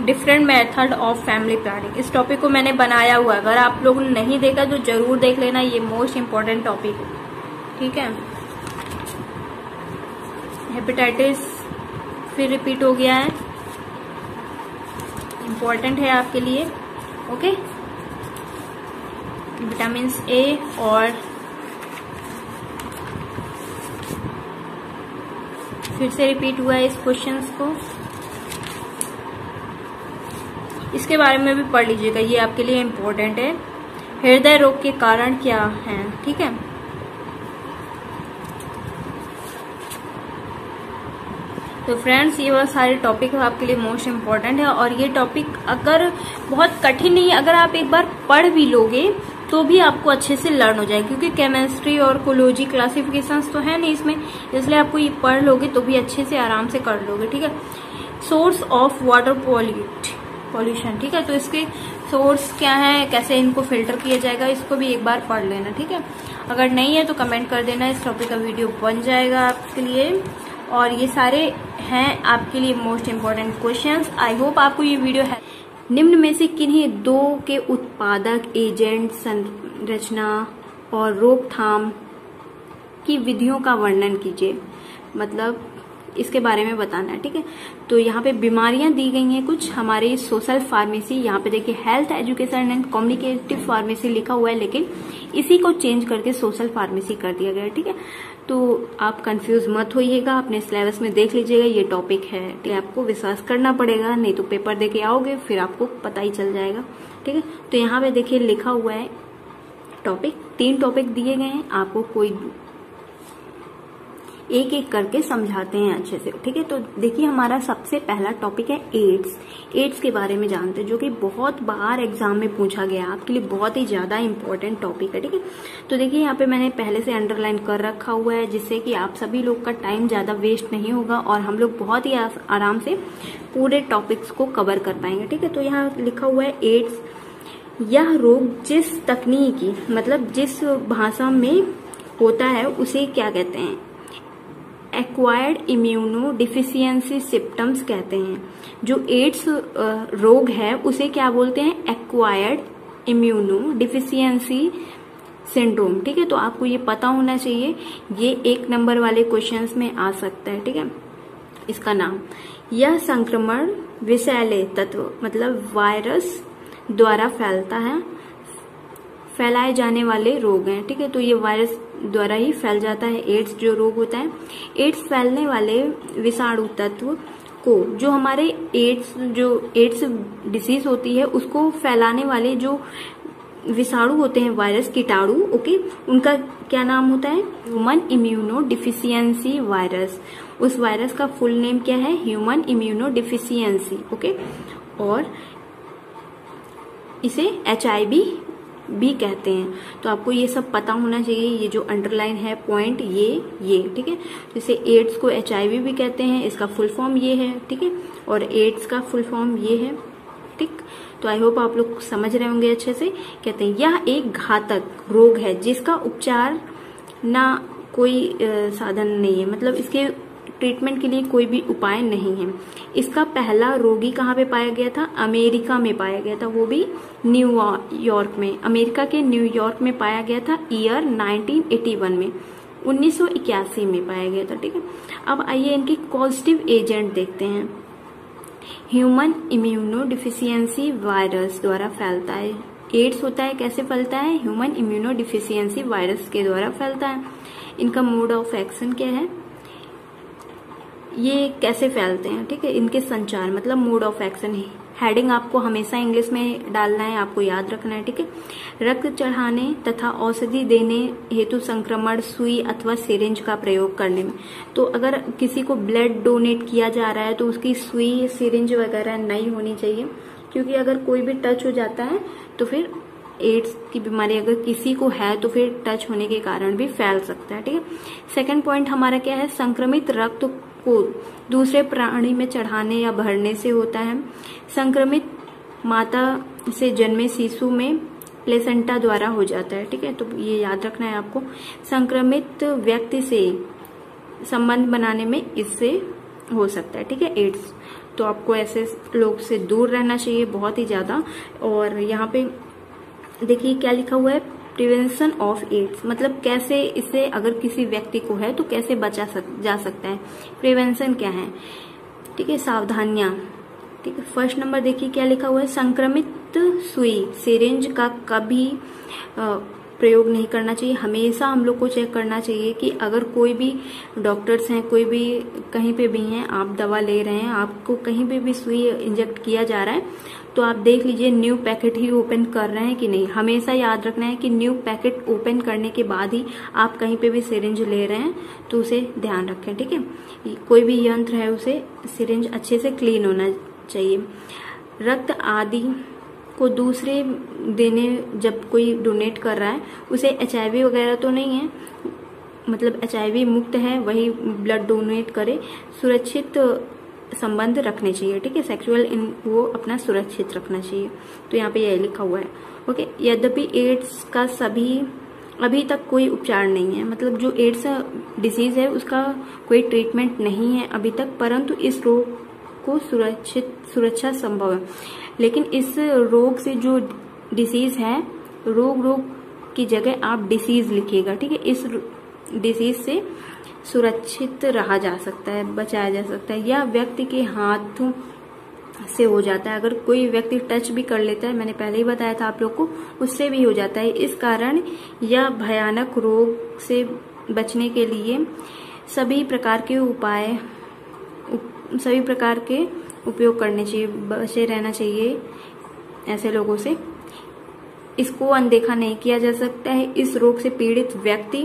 Different method of family planning, इस टॉपिक को मैंने बनाया हुआ है, अगर आप लोगों ने नहीं देखा तो जरूर देख लेना, ये मोस्ट इम्पोर्टेंट टॉपिक है, ठीक है। हेपेटाइटिस फिर रिपीट हो गया है, इम्पोर्टेंट है आपके लिए, ओके। विटामिन ए और फिर से रिपीट हुआ है इस क्वेश्चंस को, इसके बारे में भी पढ़ लीजिएगा, ये आपके लिए इम्पोर्टेंट है। हृदय रोग के कारण क्या हैं, ठीक है। तो फ्रेंड्स ये वह सारे टॉपिक आपके लिए मोस्ट इम्पोर्टेंट है, और ये टॉपिक अगर बहुत कठिन नहीं, अगर आप एक बार पढ़ भी लोगे तो भी आपको अच्छे से लर्न हो जाएगा, क्योंकि केमिस्ट्री और कोलॉजी क्लासिफिकेशंस तो है नहीं इसमें, इसलिए आपको ये पढ़ लोगे तो भी अच्छे से आराम से कर लोगे, ठीक है। सोर्स ऑफ वाटर पॉल्यूशन, ठीक है, तो इसके सोर्स क्या है, कैसे इनको फिल्टर किया जाएगा, इसको भी एक बार पढ़ लेना, ठीक है। अगर नहीं है तो कमेंट कर देना, इस टॉपिक का वीडियो बन जाएगा आपके लिए, और ये सारे हैं आपके लिए most important questions. I hope आपको ये वीडियो है। निम्न में से किन्हीं दो के उत्पादक एजेंट संरचना और रोकथाम की विधियों का वर्णन कीजिए, मतलब इसके बारे में बताना है, ठीक है। तो यहाँ पे बीमारियां दी गई हैं कुछ, हमारे सोशल फार्मेसी, यहाँ पे देखिए health education and communicative pharmacy लिखा हुआ है, लेकिन इसी को चेंज करके सोशल फार्मेसी कर दिया गया है, ठीक है। तो आप कंफ्यूज मत होइएगा, अपने सिलेबस में देख लीजिएगा, ये टॉपिक है, ठीक है। आपको विश्वास करना पड़ेगा, नहीं तो पेपर देके आओगे फिर आपको पता ही चल जाएगा, ठीक है। तो यहाँ पे देखिए लिखा हुआ है टॉपिक, 3 टॉपिक दिए गए हैं, आपको कोई एक एक करके समझाते हैं अच्छे से, ठीक है। तो देखिए हमारा सबसे पहला टॉपिक है एड्स के बारे में जानते हैं, जो कि बहुत बार एग्जाम में पूछा गया, आपके लिए बहुत ही ज्यादा इंपॉर्टेंट टॉपिक है, ठीक है। तो देखिए यहाँ पे मैंने पहले से अंडरलाइन कर रखा हुआ है, जिससे कि आप सभी लोग का टाइम ज्यादा वेस्ट नहीं होगा और हम लोग बहुत ही आराम से पूरे टॉपिक्स को कवर कर पाएंगे, ठीक है। तो यहाँ लिखा हुआ है एड्स, यह रोग जिस तकनीकी मतलब जिस भाषा में होता है उसे क्या कहते हैं, एक्वायर्ड इम्यूनो डिफिशियंसी सिम्टम्स कहते हैं। जो एड्स रोग है उसे क्या बोलते हैं, एक्वायर्ड इम्यूनो डिफिशियंसी सिंड्रोम, ठीक है। तो आपको ये पता होना चाहिए, ये 1 नंबर वाले क्वेश्चंस में आ सकता है, ठीक है। इसका नाम, यह संक्रमण विषैले तत्व मतलब वायरस द्वारा फैलता है, फैलाए जाने वाले रोग हैं, ठीक है। तो ये वायरस द्वारा ही फैल जाता है एड्स जो रोग होता है। एड्स फैलने वाले विषाणु तत्व को, जो हमारे एड्स डिसीज होती है उसको फैलाने वाले जो विषाणु होते हैं, वायरस कीटाणु, ओके, उनका क्या नाम होता है, ह्यूमन इम्यूनो डिफिशियंसी वायरस। उस वायरस का फुल नेम क्या है, ह्यूमन इम्यूनो डिफिशियंसी, ओके। और इसे HIV भी कहते हैं। तो आपको ये सब पता होना चाहिए, ये जो अंडरलाइन है पॉइंट ये ठीक है। जैसे एड्स को HIV भी कहते हैं, इसका फुल फॉर्म ये है, ठीक है, और एड्स का फुल फॉर्म ये है, ठीक। तो आई होप आप लोग समझ रहे होंगे अच्छे से। कहते हैं यह एक घातक रोग है जिसका उपचार ना कोई साधन नहीं है, मतलब इसके ट्रीटमेंट के लिए कोई भी उपाय नहीं है। इसका पहला रोगी कहाँ पे पाया गया था, अमेरिका में पाया गया था, वो भी न्यूयॉर्क में, अमेरिका के न्यूयॉर्क में पाया गया था ईयर 1981 में, 1981 में पाया गया था, ठीक है। अब आइए इनके कॉजेटिव एजेंट देखते हैं। ह्यूमन इम्यूनो डिफिशियंसी वायरस द्वारा फैलता है। एड्स होता है कैसे फैलता है, ह्यूमन इम्यूनो डिफिशियंसी वायरस के द्वारा फैलता है। इनका मोड ऑफ एक्शन क्या है, ये कैसे फैलते हैं, ठीक है। इनके संचार मतलब मोड ऑफ एक्शन है, हेडिंग आपको हमेशा इंग्लिश में डालना है, आपको याद रखना है, ठीक है। रक्त चढ़ाने तथा औषधि देने हेतु संक्रमण सुई अथवा सिरिंज का प्रयोग करने में। तो अगर किसी को ब्लड डोनेट किया जा रहा है तो उसकी सुई सिरिंज वगैरह नहीं होनी चाहिए, क्योंकि अगर कोई भी टच हो जाता है तो फिर एड्स की बीमारी अगर किसी को है तो फिर टच होने के कारण भी फैल सकता है। ठीक है, सेकंड पॉइंट हमारा क्या है, संक्रमित रक्त को दूसरे प्राणी में चढ़ाने या भरने से होता है। संक्रमित माता से जन्मे शिशु में प्लेसेंटा द्वारा हो जाता है। ठीक है, तो ये याद रखना है आपको। संक्रमित व्यक्ति से संबंध बनाने में इससे हो सकता है। ठीक है, एड्स, तो आपको ऐसे लोग से दूर रहना चाहिए बहुत ही ज्यादा। और यहाँ पे देखिए क्या लिखा हुआ है, प्रिवेंशन ऑफ एड्स, मतलब कैसे इससे अगर किसी व्यक्ति को है तो कैसे जा सकता है, प्रिवेंशन क्या है। ठीक है, सावधानियां। ठीक है, फर्स्ट नंबर देखिए क्या लिखा हुआ है, संक्रमित सुई सिरिंज का कभी प्रयोग नहीं करना चाहिए। हमेशा हम लोग को चेक करना चाहिए कि अगर कोई भी डॉक्टर्स हैं, कोई भी कहीं पे भी हैं, आप दवा ले रहे हैं, आपको कहीं पे भी सुई इंजेक्ट किया जा रहा है तो आप देख लीजिए न्यू पैकेट ही ओपन कर रहे हैं कि नहीं। हमेशा याद रखना है कि न्यू पैकेट ओपन करने के बाद ही आप कहीं पे भी सिरिंज ले रहे हैं तो उसे ध्यान रखें। ठीक है, कोई भी यंत्र है उसे सिरिंज अच्छे से क्लीन होना चाहिए। रक्त आदि को दूसरे देने, जब कोई डोनेट कर रहा है उसे HIV वगैरह तो नहीं है, मतलब HIV मुक्त है वही ब्लड डोनेट करे। सुरक्षित संबंध रखने चाहिए। ठीक है, सेक्सुअल वो अपना सुरक्षित रखना चाहिए। तो यहाँ पे यही लिखा हुआ है। ओके, यद्यपि एड्स का अभी तक कोई उपचार नहीं है, मतलब जो एड्स डिजीज है उसका कोई ट्रीटमेंट नहीं है अभी तक, परंतु इस रोग को सुरक्षा संभव है। लेकिन इस रोग से जो डिसीज है, रोग की जगह आप डिसीज लिखिएगा। ठीक है, इस डिसीज से सुरक्षित रहा जा सकता है, बचाया जा सकता है, या व्यक्ति के हाथों से हो जाता है। अगर कोई व्यक्ति टच भी कर लेता है, मैंने पहले ही बताया था आप लोग को, उससे भी हो जाता है। इस कारण यह भयानक रोग से बचने के लिए सभी प्रकार के उपयोग करने चाहिए, बचे रहना चाहिए ऐसे लोगों से। इसको अनदेखा नहीं किया जा सकता है। इस रोग से पीड़ित व्यक्ति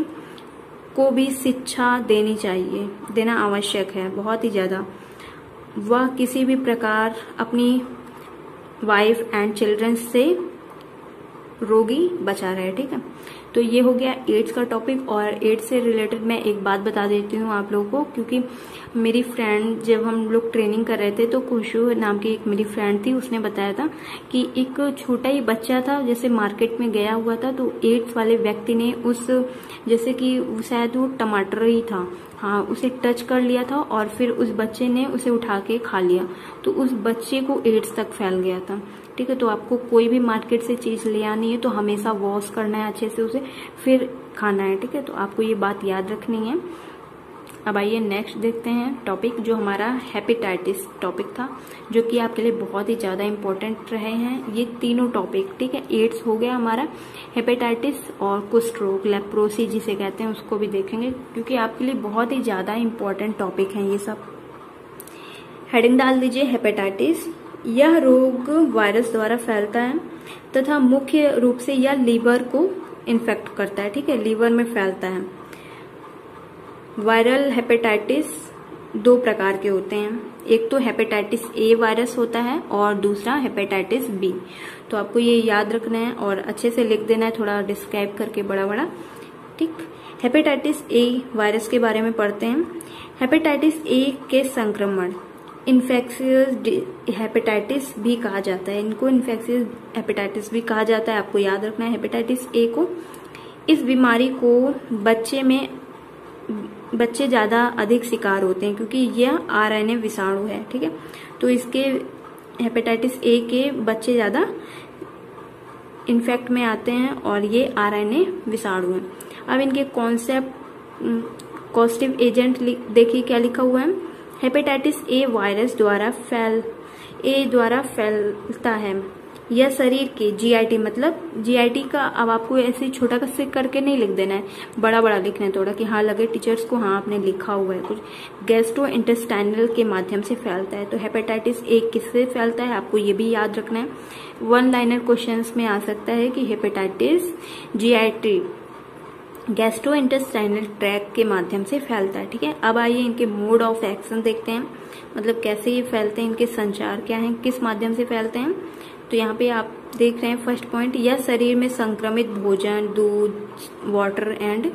को भी शिक्षा देना आवश्यक है, बहुत ही ज्यादा। वह किसी भी प्रकार अपनी वाइफ एंड चिल्ड्रन से रोगी बचा रहे। ठीक है, तो ये हो गया एड्स का टॉपिक। और एड्स से रिलेटेड मैं एक बात बता देती हूँ आप लोगों को, क्योंकि मेरी फ्रेंड, जब हम लोग ट्रेनिंग कर रहे थे तो खुशू नाम की एक मेरी फ्रेंड थी, उसने बताया था कि एक छोटा ही बच्चा था, जैसे मार्केट में गया हुआ था तो एड्स वाले व्यक्ति ने जैसे कि शायद वो टमाटर ही था, हाँ, उसे टच कर लिया था और फिर उस बच्चे ने उसे उठा के खा लिया, तो उस बच्चे को एड्स तक फैल गया था। ठीक है, तो आपको कोई भी मार्केट से चीज ले आनी है तो हमेशा वॉश करना है अच्छे से उसे, फिर खाना है। ठीक है, तो आपको ये बात याद रखनी है। अब आइए नेक्स्ट देखते हैं टॉपिक, जो हमारा हेपेटाइटिस टॉपिक था, जो कि आपके लिए बहुत ही ज्यादा इंपॉर्टेंट रहे हैं ये तीनों टॉपिक। ठीक है, एड्स हो गया हमारा, हेपेटाइटिस और कुष्ठ रोग, लेप्रोसी जिसे कहते हैं, उसको भी देखेंगे क्योंकि आपके लिए बहुत ही ज्यादा इंपॉर्टेंट टॉपिक है ये सब। हेडिंग डाल दीजिए हेपेटाइटिस। यह रोग वायरस द्वारा फैलता है तथा मुख्य रूप से यह लीवर को इन्फेक्ट करता है। ठीक है, लीवर में फैलता है। वायरल हेपेटाइटिस दो प्रकार के होते हैं, एक तो हेपेटाइटिस ए वायरस होता है और दूसरा हेपेटाइटिस बी। तो आपको ये याद रखना है और अच्छे से लिख देना है, थोड़ा डिस्क्राइब करके बड़ा बड़ा। ठीक, हेपेटाइटिस ए वायरस के बारे में पढ़ते हैं। हेपेटाइटिस ए के संक्रमण इन्फेक्शियस हेपेटाइटिस भी कहा जाता है, इनको इन्फेक्शियस हेपेटाइटिस भी कहा जाता है, आपको याद रखना है हेपेटाइटिस ए को। इस बीमारी को बच्चे ज्यादा अधिक शिकार होते हैं क्योंकि यह RNA विषाणु है। ठीक है, तो इसके हेपेटाइटिस ए के बच्चे ज्यादा इन्फेक्ट में आते हैं और ये RNA विषाणु है। अब इनके कॉस्टिव एजेंट देखिए क्या लिखा हुआ है, हेपेटाइटिस ए वायरस द्वारा फैलता है। यह शरीर के GIT, मतलब GIT का अब आपको ऐसे छोटा सा करके नहीं लिख देना है, बड़ा बड़ा लिखना है थोड़ा, कि हाँ लगे टीचर्स को हाँ आपने लिखा हुआ है कुछ। गैस्ट्रोइंटेस्टाइनल के माध्यम से फैलता है। तो हेपेटाइटिस ए किससे फैलता है आपको ये भी याद रखना है। वन लाइनर क्वेश्चंस में आ सकता है कि हेपेटाइटिस GIT गैस्ट्रोइंटेस्टाइनल ट्रैक्ट के माध्यम से फैलता है। ठीक है, अब आइए इनके मोड ऑफ एक्शन देखते हैं, मतलब कैसे ये फैलते हैं, इनके संचार क्या हैं, किस माध्यम से फैलते हैं। तो यहाँ पे आप देख रहे हैं फर्स्ट पॉइंट, यह शरीर में संक्रमित भोजन, दूध, वाटर एंड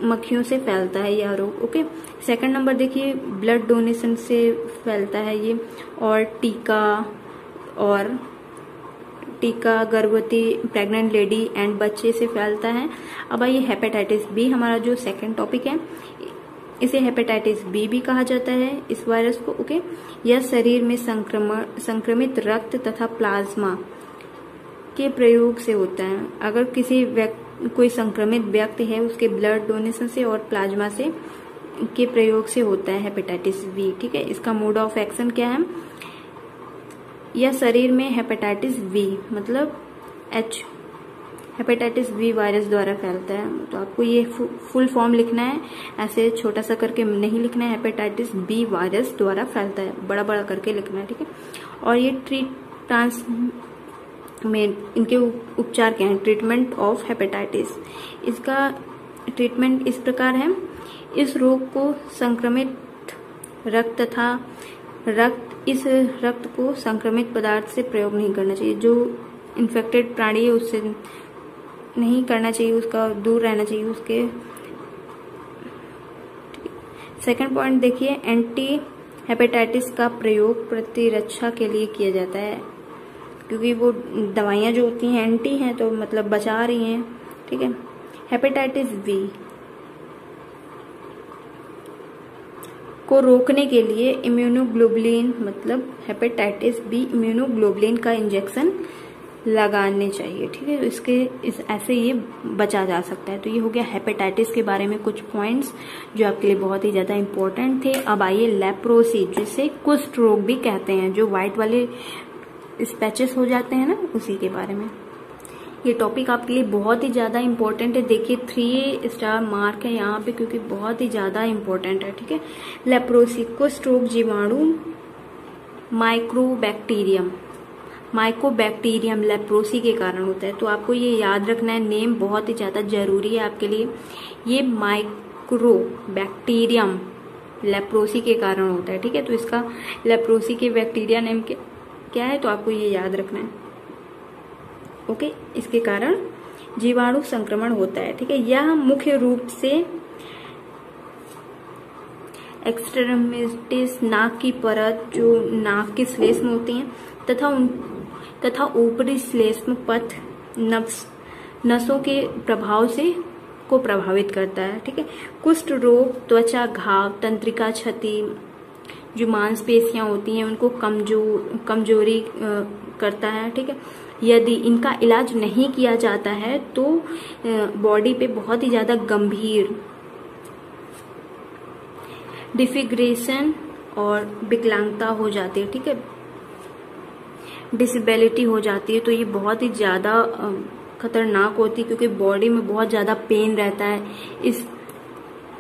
मक्खियों से फैलता है यह रोग। ओके, सेकंड नंबर देखिए, ब्लड डोनेशन से फैलता है ये, और टीका गर्भवती, प्रेग्नेंट लेडी एंड बच्चे से फैलता है। अब आइए हेपेटाइटिस बी, हमारा जो सेकंड टॉपिक है, इसे हेपेटाइटिस बी भी कहा जाता है इस वायरस को। ओके, यह शरीर में संक्रमित रक्त तथा प्लाज्मा के प्रयोग से होता है। अगर कोई संक्रमित व्यक्ति है, उसके ब्लड डोनेशन से और प्लाज्मा से के प्रयोग से होता है हेपेटाइटिस बी। ठीक है, इसका मोड ऑफ एक्शन क्या है, यह शरीर में हेपेटाइटिस बी मतलब हेपेटाइटिस बी वायरस द्वारा फैलता है। तो आपको ये फुल फॉर्म लिखना है, ऐसे छोटा सा करके नहीं लिखना है। हेपेटाइटिस बी वायरस द्वारा फैलता है, बड़ा बड़ा करके लिखना है। ठीक है, और ये इनके उपचार क्या है, ट्रीटमेंट ऑफ हेपेटाइटिस। इसका ट्रीटमेंट इस प्रकार है, इस रोग को संक्रमित इस रक्त को संक्रमित पदार्थ से प्रयोग नहीं करना चाहिए। जो इन्फेक्टेड प्राणी है उससे नहीं करना चाहिए, उसका दूर रहना चाहिए उसके। सेकंड पॉइंट देखिए, एंटी हेपेटाइटिस का प्रयोग प्रतिरक्षा के लिए किया जाता है, क्योंकि वो दवाइयां जो होती हैं एंटी हैं, तो मतलब बचा रही हैं। ठीक है, हेपेटाइटिस बी को रोकने के लिए इम्यूनोग्लोबुलिन मतलब हेपेटाइटिस बी इम्यूनोग्लोबुलिन का इंजेक्शन लगाने चाहिए। ठीक है, ऐसे ये बचा जा सकता है। तो ये हो गया हेपेटाइटिस के बारे में कुछ पॉइंट्स जो आपके लिए बहुत ही ज्यादा इंपॉर्टेंट थे। अब आइए लेप्रोसी, जिसे कुष्ठ रोग भी कहते हैं, जो व्हाइट वाले स्पैचेस हो जाते हैं ना, उसी के बारे में। ये टॉपिक आपके लिए बहुत ही ज्यादा इंपॉर्टेंट है। देखिए 3 स्टार मार्क है यहाँ पे, क्योंकि बहुत ही ज्यादा इंपॉर्टेंट है। ठीक है, लेप्रोसी कुष्ठ रोग जीवाणु माइकोबैक्टीरियम लेप्रोसी के कारण होता है। तो आपको ये याद रखना है, नेम बहुत ही ज्यादा जरूरी है आपके लिए। ये माइक्रोबैक्टीरियम लेप्रोसी के कारण होता है। ठीक है, तो इसका लेप्रोसी के बैक्टीरिया नेम क्या है, तो आपको ये याद रखना है। ओके, इसके कारण जीवाणु संक्रमण होता है। ठीक है, यह मुख्य रूप से एक्सट्रेमिटीज, नाक की परत जो नाक के श्लेष्म होती हैं, तथा ऊपरी श्लेष्म पथ नसों के प्रभाव से को प्रभावित करता है। ठीक है, कुष्ठ रोग त्वचा घाव, तंत्रिका क्षति, जो मांसपेशियां होती हैं उनको कमजोरी करता है। ठीक है, यदि इनका इलाज नहीं किया जाता है तो बॉडी पे बहुत ही ज्यादा गंभीर डिफिग्रेशन और विकलांगता हो जाती है। ठीक है, डिसेबिलिटी हो जाती है। तो ये बहुत ही ज्यादा खतरनाक होती है, क्योंकि बॉडी में बहुत ज्यादा पेन रहता है इस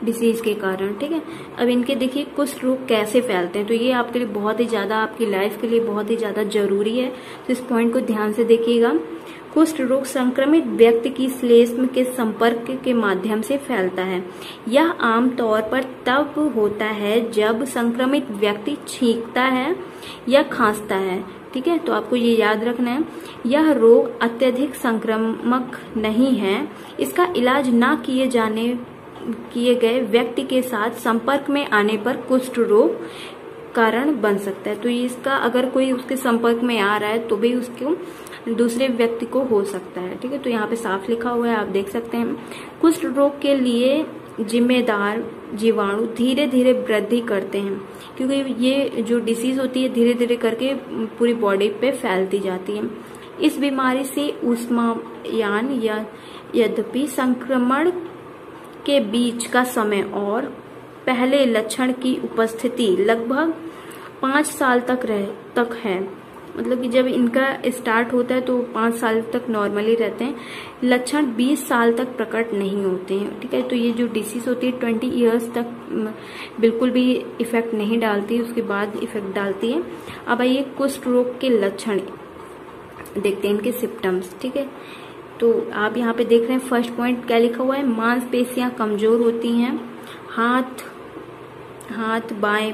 डिसीज के कारण। ठीक है, अब इनके देखिए कुष्ठ रोग कैसे फैलते हैं, तो ये आपके लिए बहुत ही ज्यादा, आपकी लाइफ के लिए बहुत ही ज्यादा जरूरी है। तो इस पॉइंट को ध्यान से देखिएगा। कुष्ठ रोग संक्रमित व्यक्ति की श्लेष्म के संपर्क के माध्यम से फैलता है। यह आमतौर पर तब होता है जब संक्रमित व्यक्ति छींकता है या खांसता है। ठीक है, तो आपको ये याद रखना है, यह रोग अत्यधिक संक्रामक नहीं है। इसका इलाज न किए गए व्यक्ति के साथ संपर्क में आने पर कुष्ठ रोग कारण बन सकता है। तो इसका अगर कोई उसके संपर्क में आ रहा है तो भी उसको दूसरे व्यक्ति को हो सकता है। ठीक है, तो यहाँ पे साफ लिखा हुआ है, आप देख सकते हैं। कुष्ठ रोग के लिए जिम्मेदार जीवाणु धीरे धीरे वृद्धि करते हैं, क्योंकि ये जो डिसीज होती है धीरे धीरे करके पूरी बॉडी पे फैलती जाती है। इस बीमारी से ऊष्मायान यद्यपि संक्रमण के बीच का समय और पहले लक्षण की उपस्थिति लगभग 5 साल तक है। मतलब कि जब इनका स्टार्ट होता है तो 5 साल तक नॉर्मली रहते हैं, लक्षण 20 साल तक प्रकट नहीं होते हैं। ठीक है, तो ये जो डिसीज होती है 20 इयर्स तक बिल्कुल भी इफेक्ट नहीं डालती, उसके बाद इफेक्ट डालती है। अब आइए कुष्ठ रोग के लक्षण देखते हैं, इनके सिम्टम्स। ठीक है, तो आप यहाँ पे देख रहे हैं फर्स्ट पॉइंट क्या लिखा हुआ है, मांसपेशियां कमजोर होती हैं, हाथ बाएं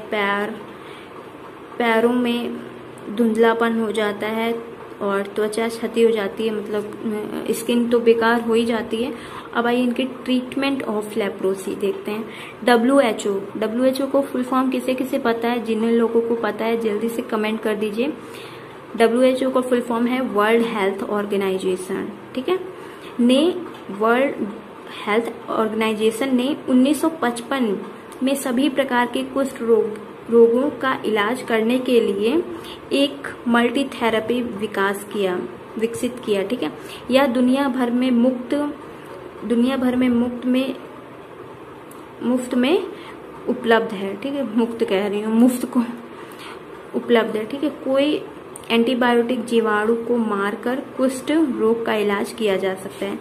पैरों में धुंधलापन हो जाता है और त्वचा क्षति हो जाती है, मतलब स्किन तो बेकार हो ही जाती है। अब आइए इनकी ट्रीटमेंट ऑफ लेप्रोसी देखते हैं। WHO को फुल फॉर्म किसे किसे पता है? जिन लोगों को पता है जल्दी से कमेंट कर दीजिए। WHO का फुल फॉर्म है वर्ल्ड हेल्थ ऑर्गेनाइजेशन, ठीक है। वर्ल्ड हेल्थ ऑर्गेनाइजेशन ने 1955 में सभी प्रकार के कुष्ठ रोगों का इलाज करने के लिए एक मल्टी थेरेपी विकसित किया, ठीक है। यह दुनिया भर में मुफ्त में उपलब्ध है, ठीक है। मुफ्त कह रही हूँ, मुफ्त को उपलब्ध है, ठीक है। कोई एंटीबायोटिक जीवाणु को मारकर कुष्ठ रोग का इलाज किया जा सकता है।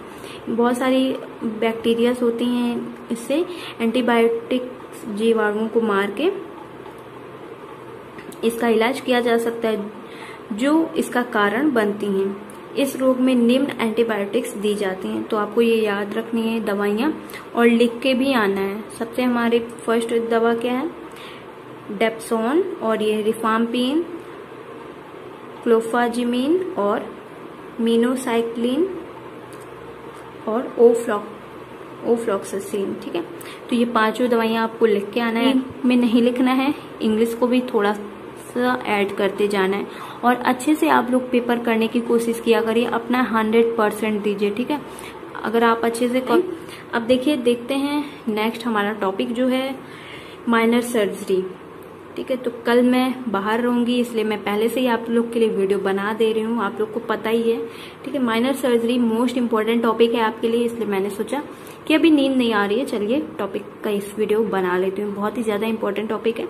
बहुत सारी बैक्टीरियाज होती हैं, इससे एंटीबायोटिक जीवाणुओं को मार के इसका इलाज किया जा सकता है जो इसका कारण बनती हैं। इस रोग में निम्न एंटीबायोटिक्स दी जाती हैं, तो आपको ये याद रखनी है दवाइयाँ और लिख के भी आना है। सबसे हमारी फर्स्ट दवा क्या है? डेप्सोन, और ये रिफाम्पिन, क्लोफाजिमिन और मिनोसाइक्लिन और ओफ्लॉक्सासिन, ठीक है। तो ये पांचों दवाइयाँ आपको लिख के आना है, में नहीं लिखना है, इंग्लिश को भी थोड़ा सा ऐड करते जाना है और अच्छे से आप लोग पेपर करने की कोशिश किया करिए, अपना 100% दीजिए, ठीक है। अगर आप अच्छे से अब देखते हैं नेक्स्ट हमारा टॉपिक जो है माइनर सर्जरी, ठीक है। तो कल मैं बाहर रहूंगी, इसलिए मैं पहले से ही आप लोग के लिए वीडियो बना दे रही हूँ, आप लोग को पता ही है, ठीक है। Minor surgery most important topic है आपके लिए, इसलिए मैंने सोचा कि अभी नींद नहीं आ रही है, चलिए टॉपिक का इस वीडियो बना लेती हूँ। बहुत ही ज्यादा इंपॉर्टेंट टॉपिक है।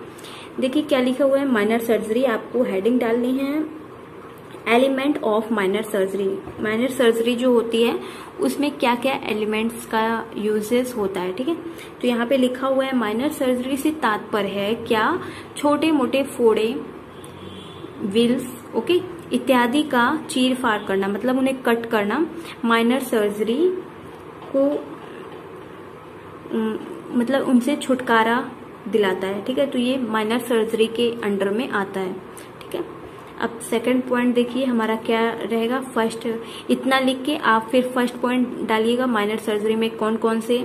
देखिए क्या लिखा हुआ है, माइनर सर्जरी। आपको हेडिंग डालनी है element of minor surgery. Minor surgery जो होती है उसमें क्या क्या एलिमेंट्स का यूजेस होता है, ठीक है। तो यहाँ पे लिखा हुआ है माइनर सर्जरी से तात्पर्य है क्या? छोटे मोटे फोड़े, विल्स, ओके, इत्यादि का चीर फाड़ करना, मतलब उन्हें कट करना माइनर सर्जरी को मतलब उनसे छुटकारा दिलाता है, ठीक है। तो ये माइनर सर्जरी के अंडर में आता है, ठीक है। अब सेकंड पॉइंट देखिए हमारा क्या रहेगा। फर्स्ट इतना लिख के आप फिर फर्स्ट पॉइंट डालिएगा, माइनर सर्जरी में कौन कौन से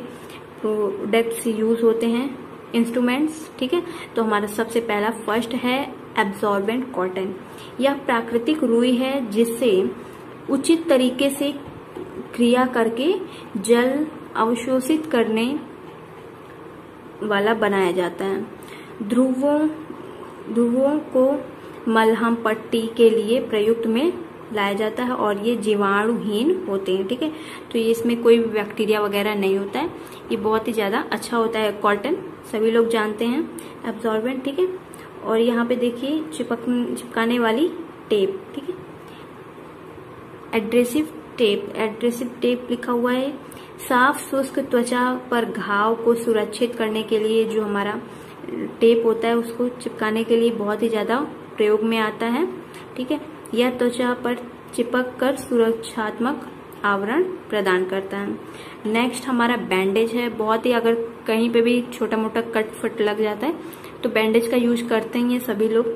प्रोडक्ट्स यूज होते हैं, इंस्ट्रूमेंट्स, ठीक है। तो हमारा सबसे पहला फर्स्ट है एब्सॉर्बेंट कॉटन। यह प्राकृतिक रुई है जिससे उचित तरीके से क्रिया करके जल अवशोषित करने वाला बनाया जाता है। ध्रुवों को मलहम पट्टी के लिए प्रयुक्त में लाया जाता है और ये जीवाणुहीन होते हैं, ठीक है। तो ये इसमें कोई बैक्टीरिया वगैरह नहीं होता है, ये बहुत ही ज्यादा अच्छा होता है कॉटन, सभी लोग जानते हैं एब्सॉर्बेंट, ठीक है। और यहाँ पे देखिए चिपकाने वाली टेप, ठीक है, एड्रेसिव टेप लिखा हुआ है। साफ शुष्क त्वचा पर घाव को सुरक्षित करने के लिए जो हमारा टेप होता है उसको चिपकाने के लिए बहुत ही ज्यादा प्रयोग में आता है, ठीक है। यह त्वचा पर चिपक कर सुरक्षात्मक आवरण प्रदान करता है। नेक्स्ट हमारा बैंडेज है। बहुत ही अगर कहीं पे भी छोटा मोटा कट फट लग जाता है तो बैंडेज का यूज करते हैं ये सभी लोग।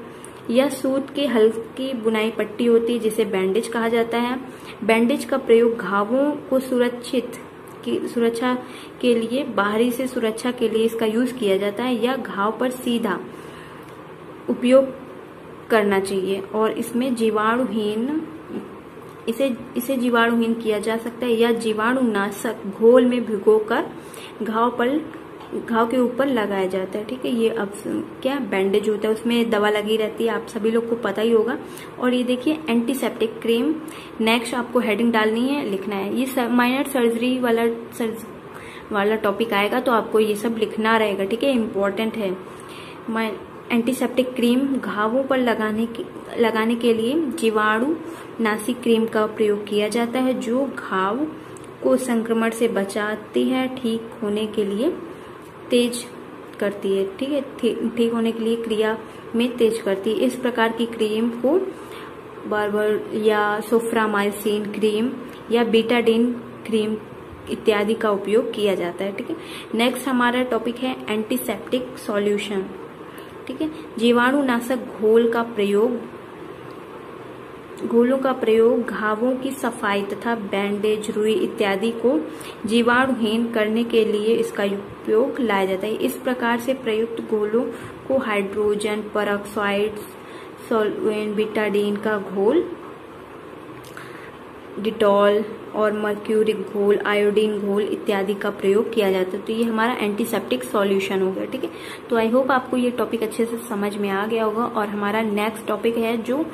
यह सूत की हल्की बुनाई पट्टी होती है जिसे बैंडेज कहा जाता है। बैंडेज का प्रयोग घावों को सुरक्षा के लिए, बाहरी से सुरक्षा के लिए इसका यूज किया जाता है। यह घाव पर सीधा उपयोग करना चाहिए और इसमें इसे जीवाणुहीन किया जा सकता है या जीवाणुनाशक घोल में भिगोकर घाव के ऊपर लगाया जाता है, ठीक है। ये अब क्या बैंडेज होता है, उसमें दवा लगी रहती है, आप सभी लोग को पता ही होगा। और ये देखिए एंटीसेप्टिक क्रीम। नेक्स्ट आपको हेडिंग डालनी है, लिखना है। ये माइनर सर्जरी वाला टॉपिक आएगा तो आपको ये सब लिखना रहेगा, ठीक है, इम्पोर्टेंट है। एंटीसेप्टिक क्रीम घावों पर लगाने के लिए जीवाणुनाशी क्रीम का प्रयोग किया जाता है जो घाव को संक्रमण से बचाती है, ठीक होने के लिए तेज करती है, ठीक है, ठीक होने के लिए क्रिया में तेज करती है। इस प्रकार की क्रीम को बार्बर या सोफ्रामाइसिन क्रीम या बीटाडिन क्रीम इत्यादि का उपयोग किया जाता है, ठीक है। नेक्स्ट हमारा टॉपिक है एंटीसेप्टिक सॉल्यूशन, ठीक है। जीवाणुनाशक घोल का प्रयोग घोलों का प्रयोग घावों की सफाई तथा बैंडेज, रुई इत्यादि को जीवाणुहीन करने के लिए इसका उपयोग लाया जाता है। इस प्रकार से प्रयुक्त घोलों को हाइड्रोजन परऑक्साइड, सॉल्वेंट, बीटाडीन का घोल, डिटॉल और मर्क्यूरिक घोल, आयोडीन घोल इत्यादि का प्रयोग किया जाता है। तो ये हमारा एंटीसेप्टिक सॉल्यूशन हो गया। ठीक है, तो आई होप आपको ये टॉपिक अच्छे से समझ में आ गया होगा। और हमारा नेक्स्ट टॉपिक है जो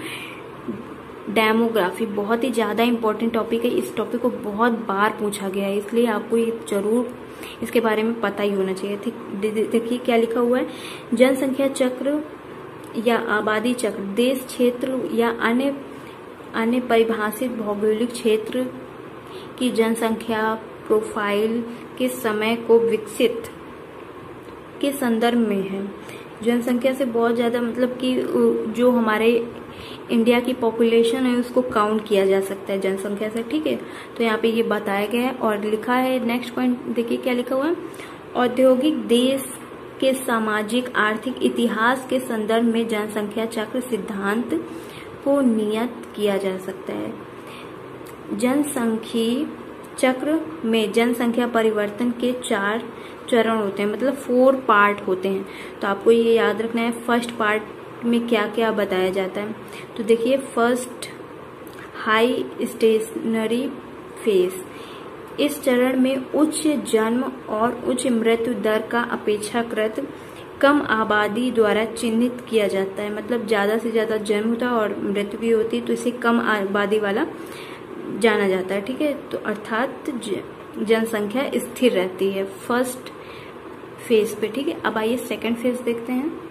डेमोग्राफी, बहुत ही ज्यादा इंपॉर्टेंट टॉपिक है। इस टॉपिक को बहुत बार पूछा गया है, इसलिए आपको ये जरूर इसके बारे में पता ही होना चाहिए। देखिए क्या लिखा हुआ है, जनसंख्या चक्र या आबादी चक्र देश, क्षेत्र या अन्य परिभाषित भौगोलिक क्षेत्र की जनसंख्या प्रोफाइल के समय को विकसित के संदर्भ में है। जनसंख्या से बहुत ज्यादा मतलब कि जो हमारे इंडिया की पॉपुलेशन है उसको काउंट किया जा सकता है जनसंख्या से। ठीक है, तो यहाँ पे ये बताया गया है। और लिखा है नेक्स्ट पॉइंट, देखिए क्या लिखा हुआ है, औद्योगिक देश के सामाजिक आर्थिक इतिहास के संदर्भ में जनसंख्या चक्र सिद्धांत को नियत किया जा सकता है। जनसंख्यी चक्र में जनसंख्या परिवर्तन के 4 चरण होते हैं, मतलब 4 पार्ट होते हैं। तो आपको ये याद रखना है फर्स्ट पार्ट में क्या क्या बताया जाता है। तो देखिए, फर्स्ट हाई स्टेशनरी फेज, इस चरण में उच्च जन्म और उच्च मृत्यु दर का अपेक्षाकृत कम आबादी द्वारा चिन्हित किया जाता है। मतलब ज्यादा से ज्यादा जन्म होता है और मृत्यु भी होती है, तो इसे कम आबादी वाला जाना जाता है। ठीक है, तो अर्थात जनसंख्या स्थिर रहती है फर्स्ट फेज पे। ठीक है, अब आइए सेकंड फेज देखते हैं।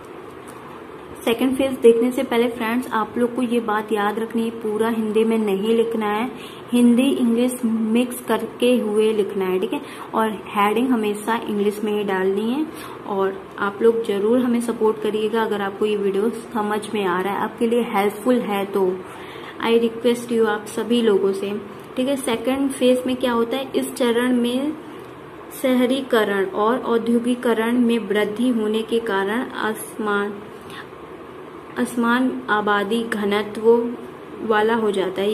सेकंड फेज देखने से पहले फ्रेंड्स आप लोग को ये बात याद रखनी है, पूरा हिंदी में नहीं लिखना है, हिंदी इंग्लिश मिक्स करके हुए लिखना है। ठीक है, और हेडिंग हमेशा इंग्लिश में ही डालनी है। और आप लोग जरूर हमें सपोर्ट करिएगा अगर आपको ये वीडियो समझ में आ रहा है, आपके लिए हेल्पफुल है तो आई रिक्वेस्ट यू आप सभी लोगों से। ठीक है, सेकंड फेज में क्या होता है, इस चरण में शहरीकरण और औद्योगिकरण में वृद्धि होने के कारण असमान आबादी घनत्व वाला हो जाता है।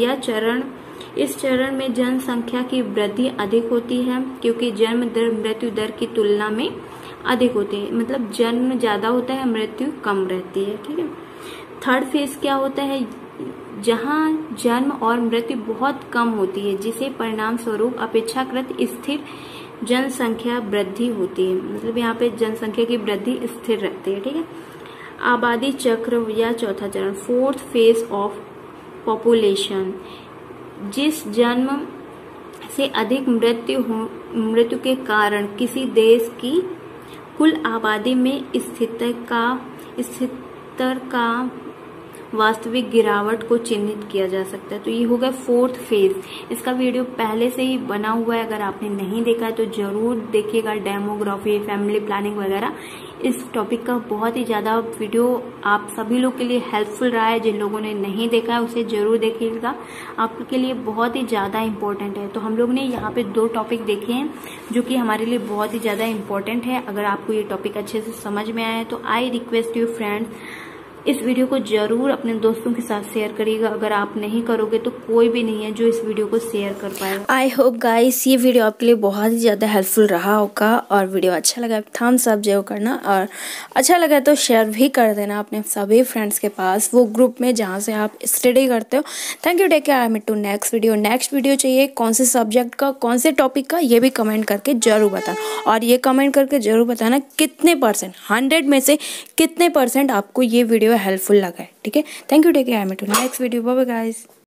इस चरण में जनसंख्या की वृद्धि अधिक होती है क्योंकि जन्म दर मृत्यु दर की तुलना में अधिक होती है। मतलब जन्म ज्यादा होता है, मृत्यु कम रहती है। ठीक है, थर्ड फेज क्या होता है, जहां जन्म और मृत्यु बहुत कम होती है, जिसे परिणाम स्वरूप अपेक्षाकृत स्थिर जनसंख्या वृद्धि होती है। मतलब यहाँ पे जनसंख्या की वृद्धि स्थिर रहती है। ठीक है, आबादी चक्र या चौथा चरण, फोर्थ फेज ऑफ पॉपुलेशन, जिस जन्म से अधिक मृत्यु के कारण किसी देश की कुल आबादी में स्थिरता का वास्तविक गिरावट को चिन्हित किया जा सकता है। तो ये होगा फोर्थ फेज। इसका वीडियो पहले से ही बना हुआ है, अगर आपने नहीं देखा है तो जरूर देखिएगा। डेमोग्राफी, फैमिली प्लानिंग वगैरह इस टॉपिक का बहुत ही ज्यादा वीडियो आप सभी लोग के लिए हेल्पफुल रहा है। जिन लोगों ने नहीं देखा है उसे जरूर देखिएगा, आपके लिए बहुत ही ज्यादा इम्पोर्टेंट है। तो हम लोग ने यहाँ पे 2 टॉपिक देखे हैं जो कि हमारे लिए बहुत ही ज्यादा इम्पोर्टेंट है। अगर आपको ये टॉपिक अच्छे से समझ में आया है तो आई रिक्वेस्ट यू फ्रेंड्स, इस वीडियो को जरूर अपने दोस्तों के साथ शेयर करिएगा। अगर आप नहीं करोगे तो कोई भी नहीं है जो इस वीडियो को शेयर कर पाएगा। आई होप गाइस ये वीडियो आपके लिए बहुत ही ज्यादा हेल्पफुल रहा होगा। और वीडियो अच्छा लगा थम्स अप जरूर करना, और अच्छा लगा तो शेयर भी कर देना अपने सभी फ्रेंड्स के पास, वो ग्रुप में जहाँ से आप स्टडी करते हो। Thank you, take care, I meet to next video चाहिए कौन से सब्जेक्ट का, कौन से टॉपिक का, ये भी कमेंट करके जरूर बताना। और ये कमेंट करके जरूर बताना कितने परसेंट, 100 में से कितने परसेंट आपको ये वीडियो हेल्पफुल लगा है। ठीक है, thank you, take care, I meet to next video, bye bye guys.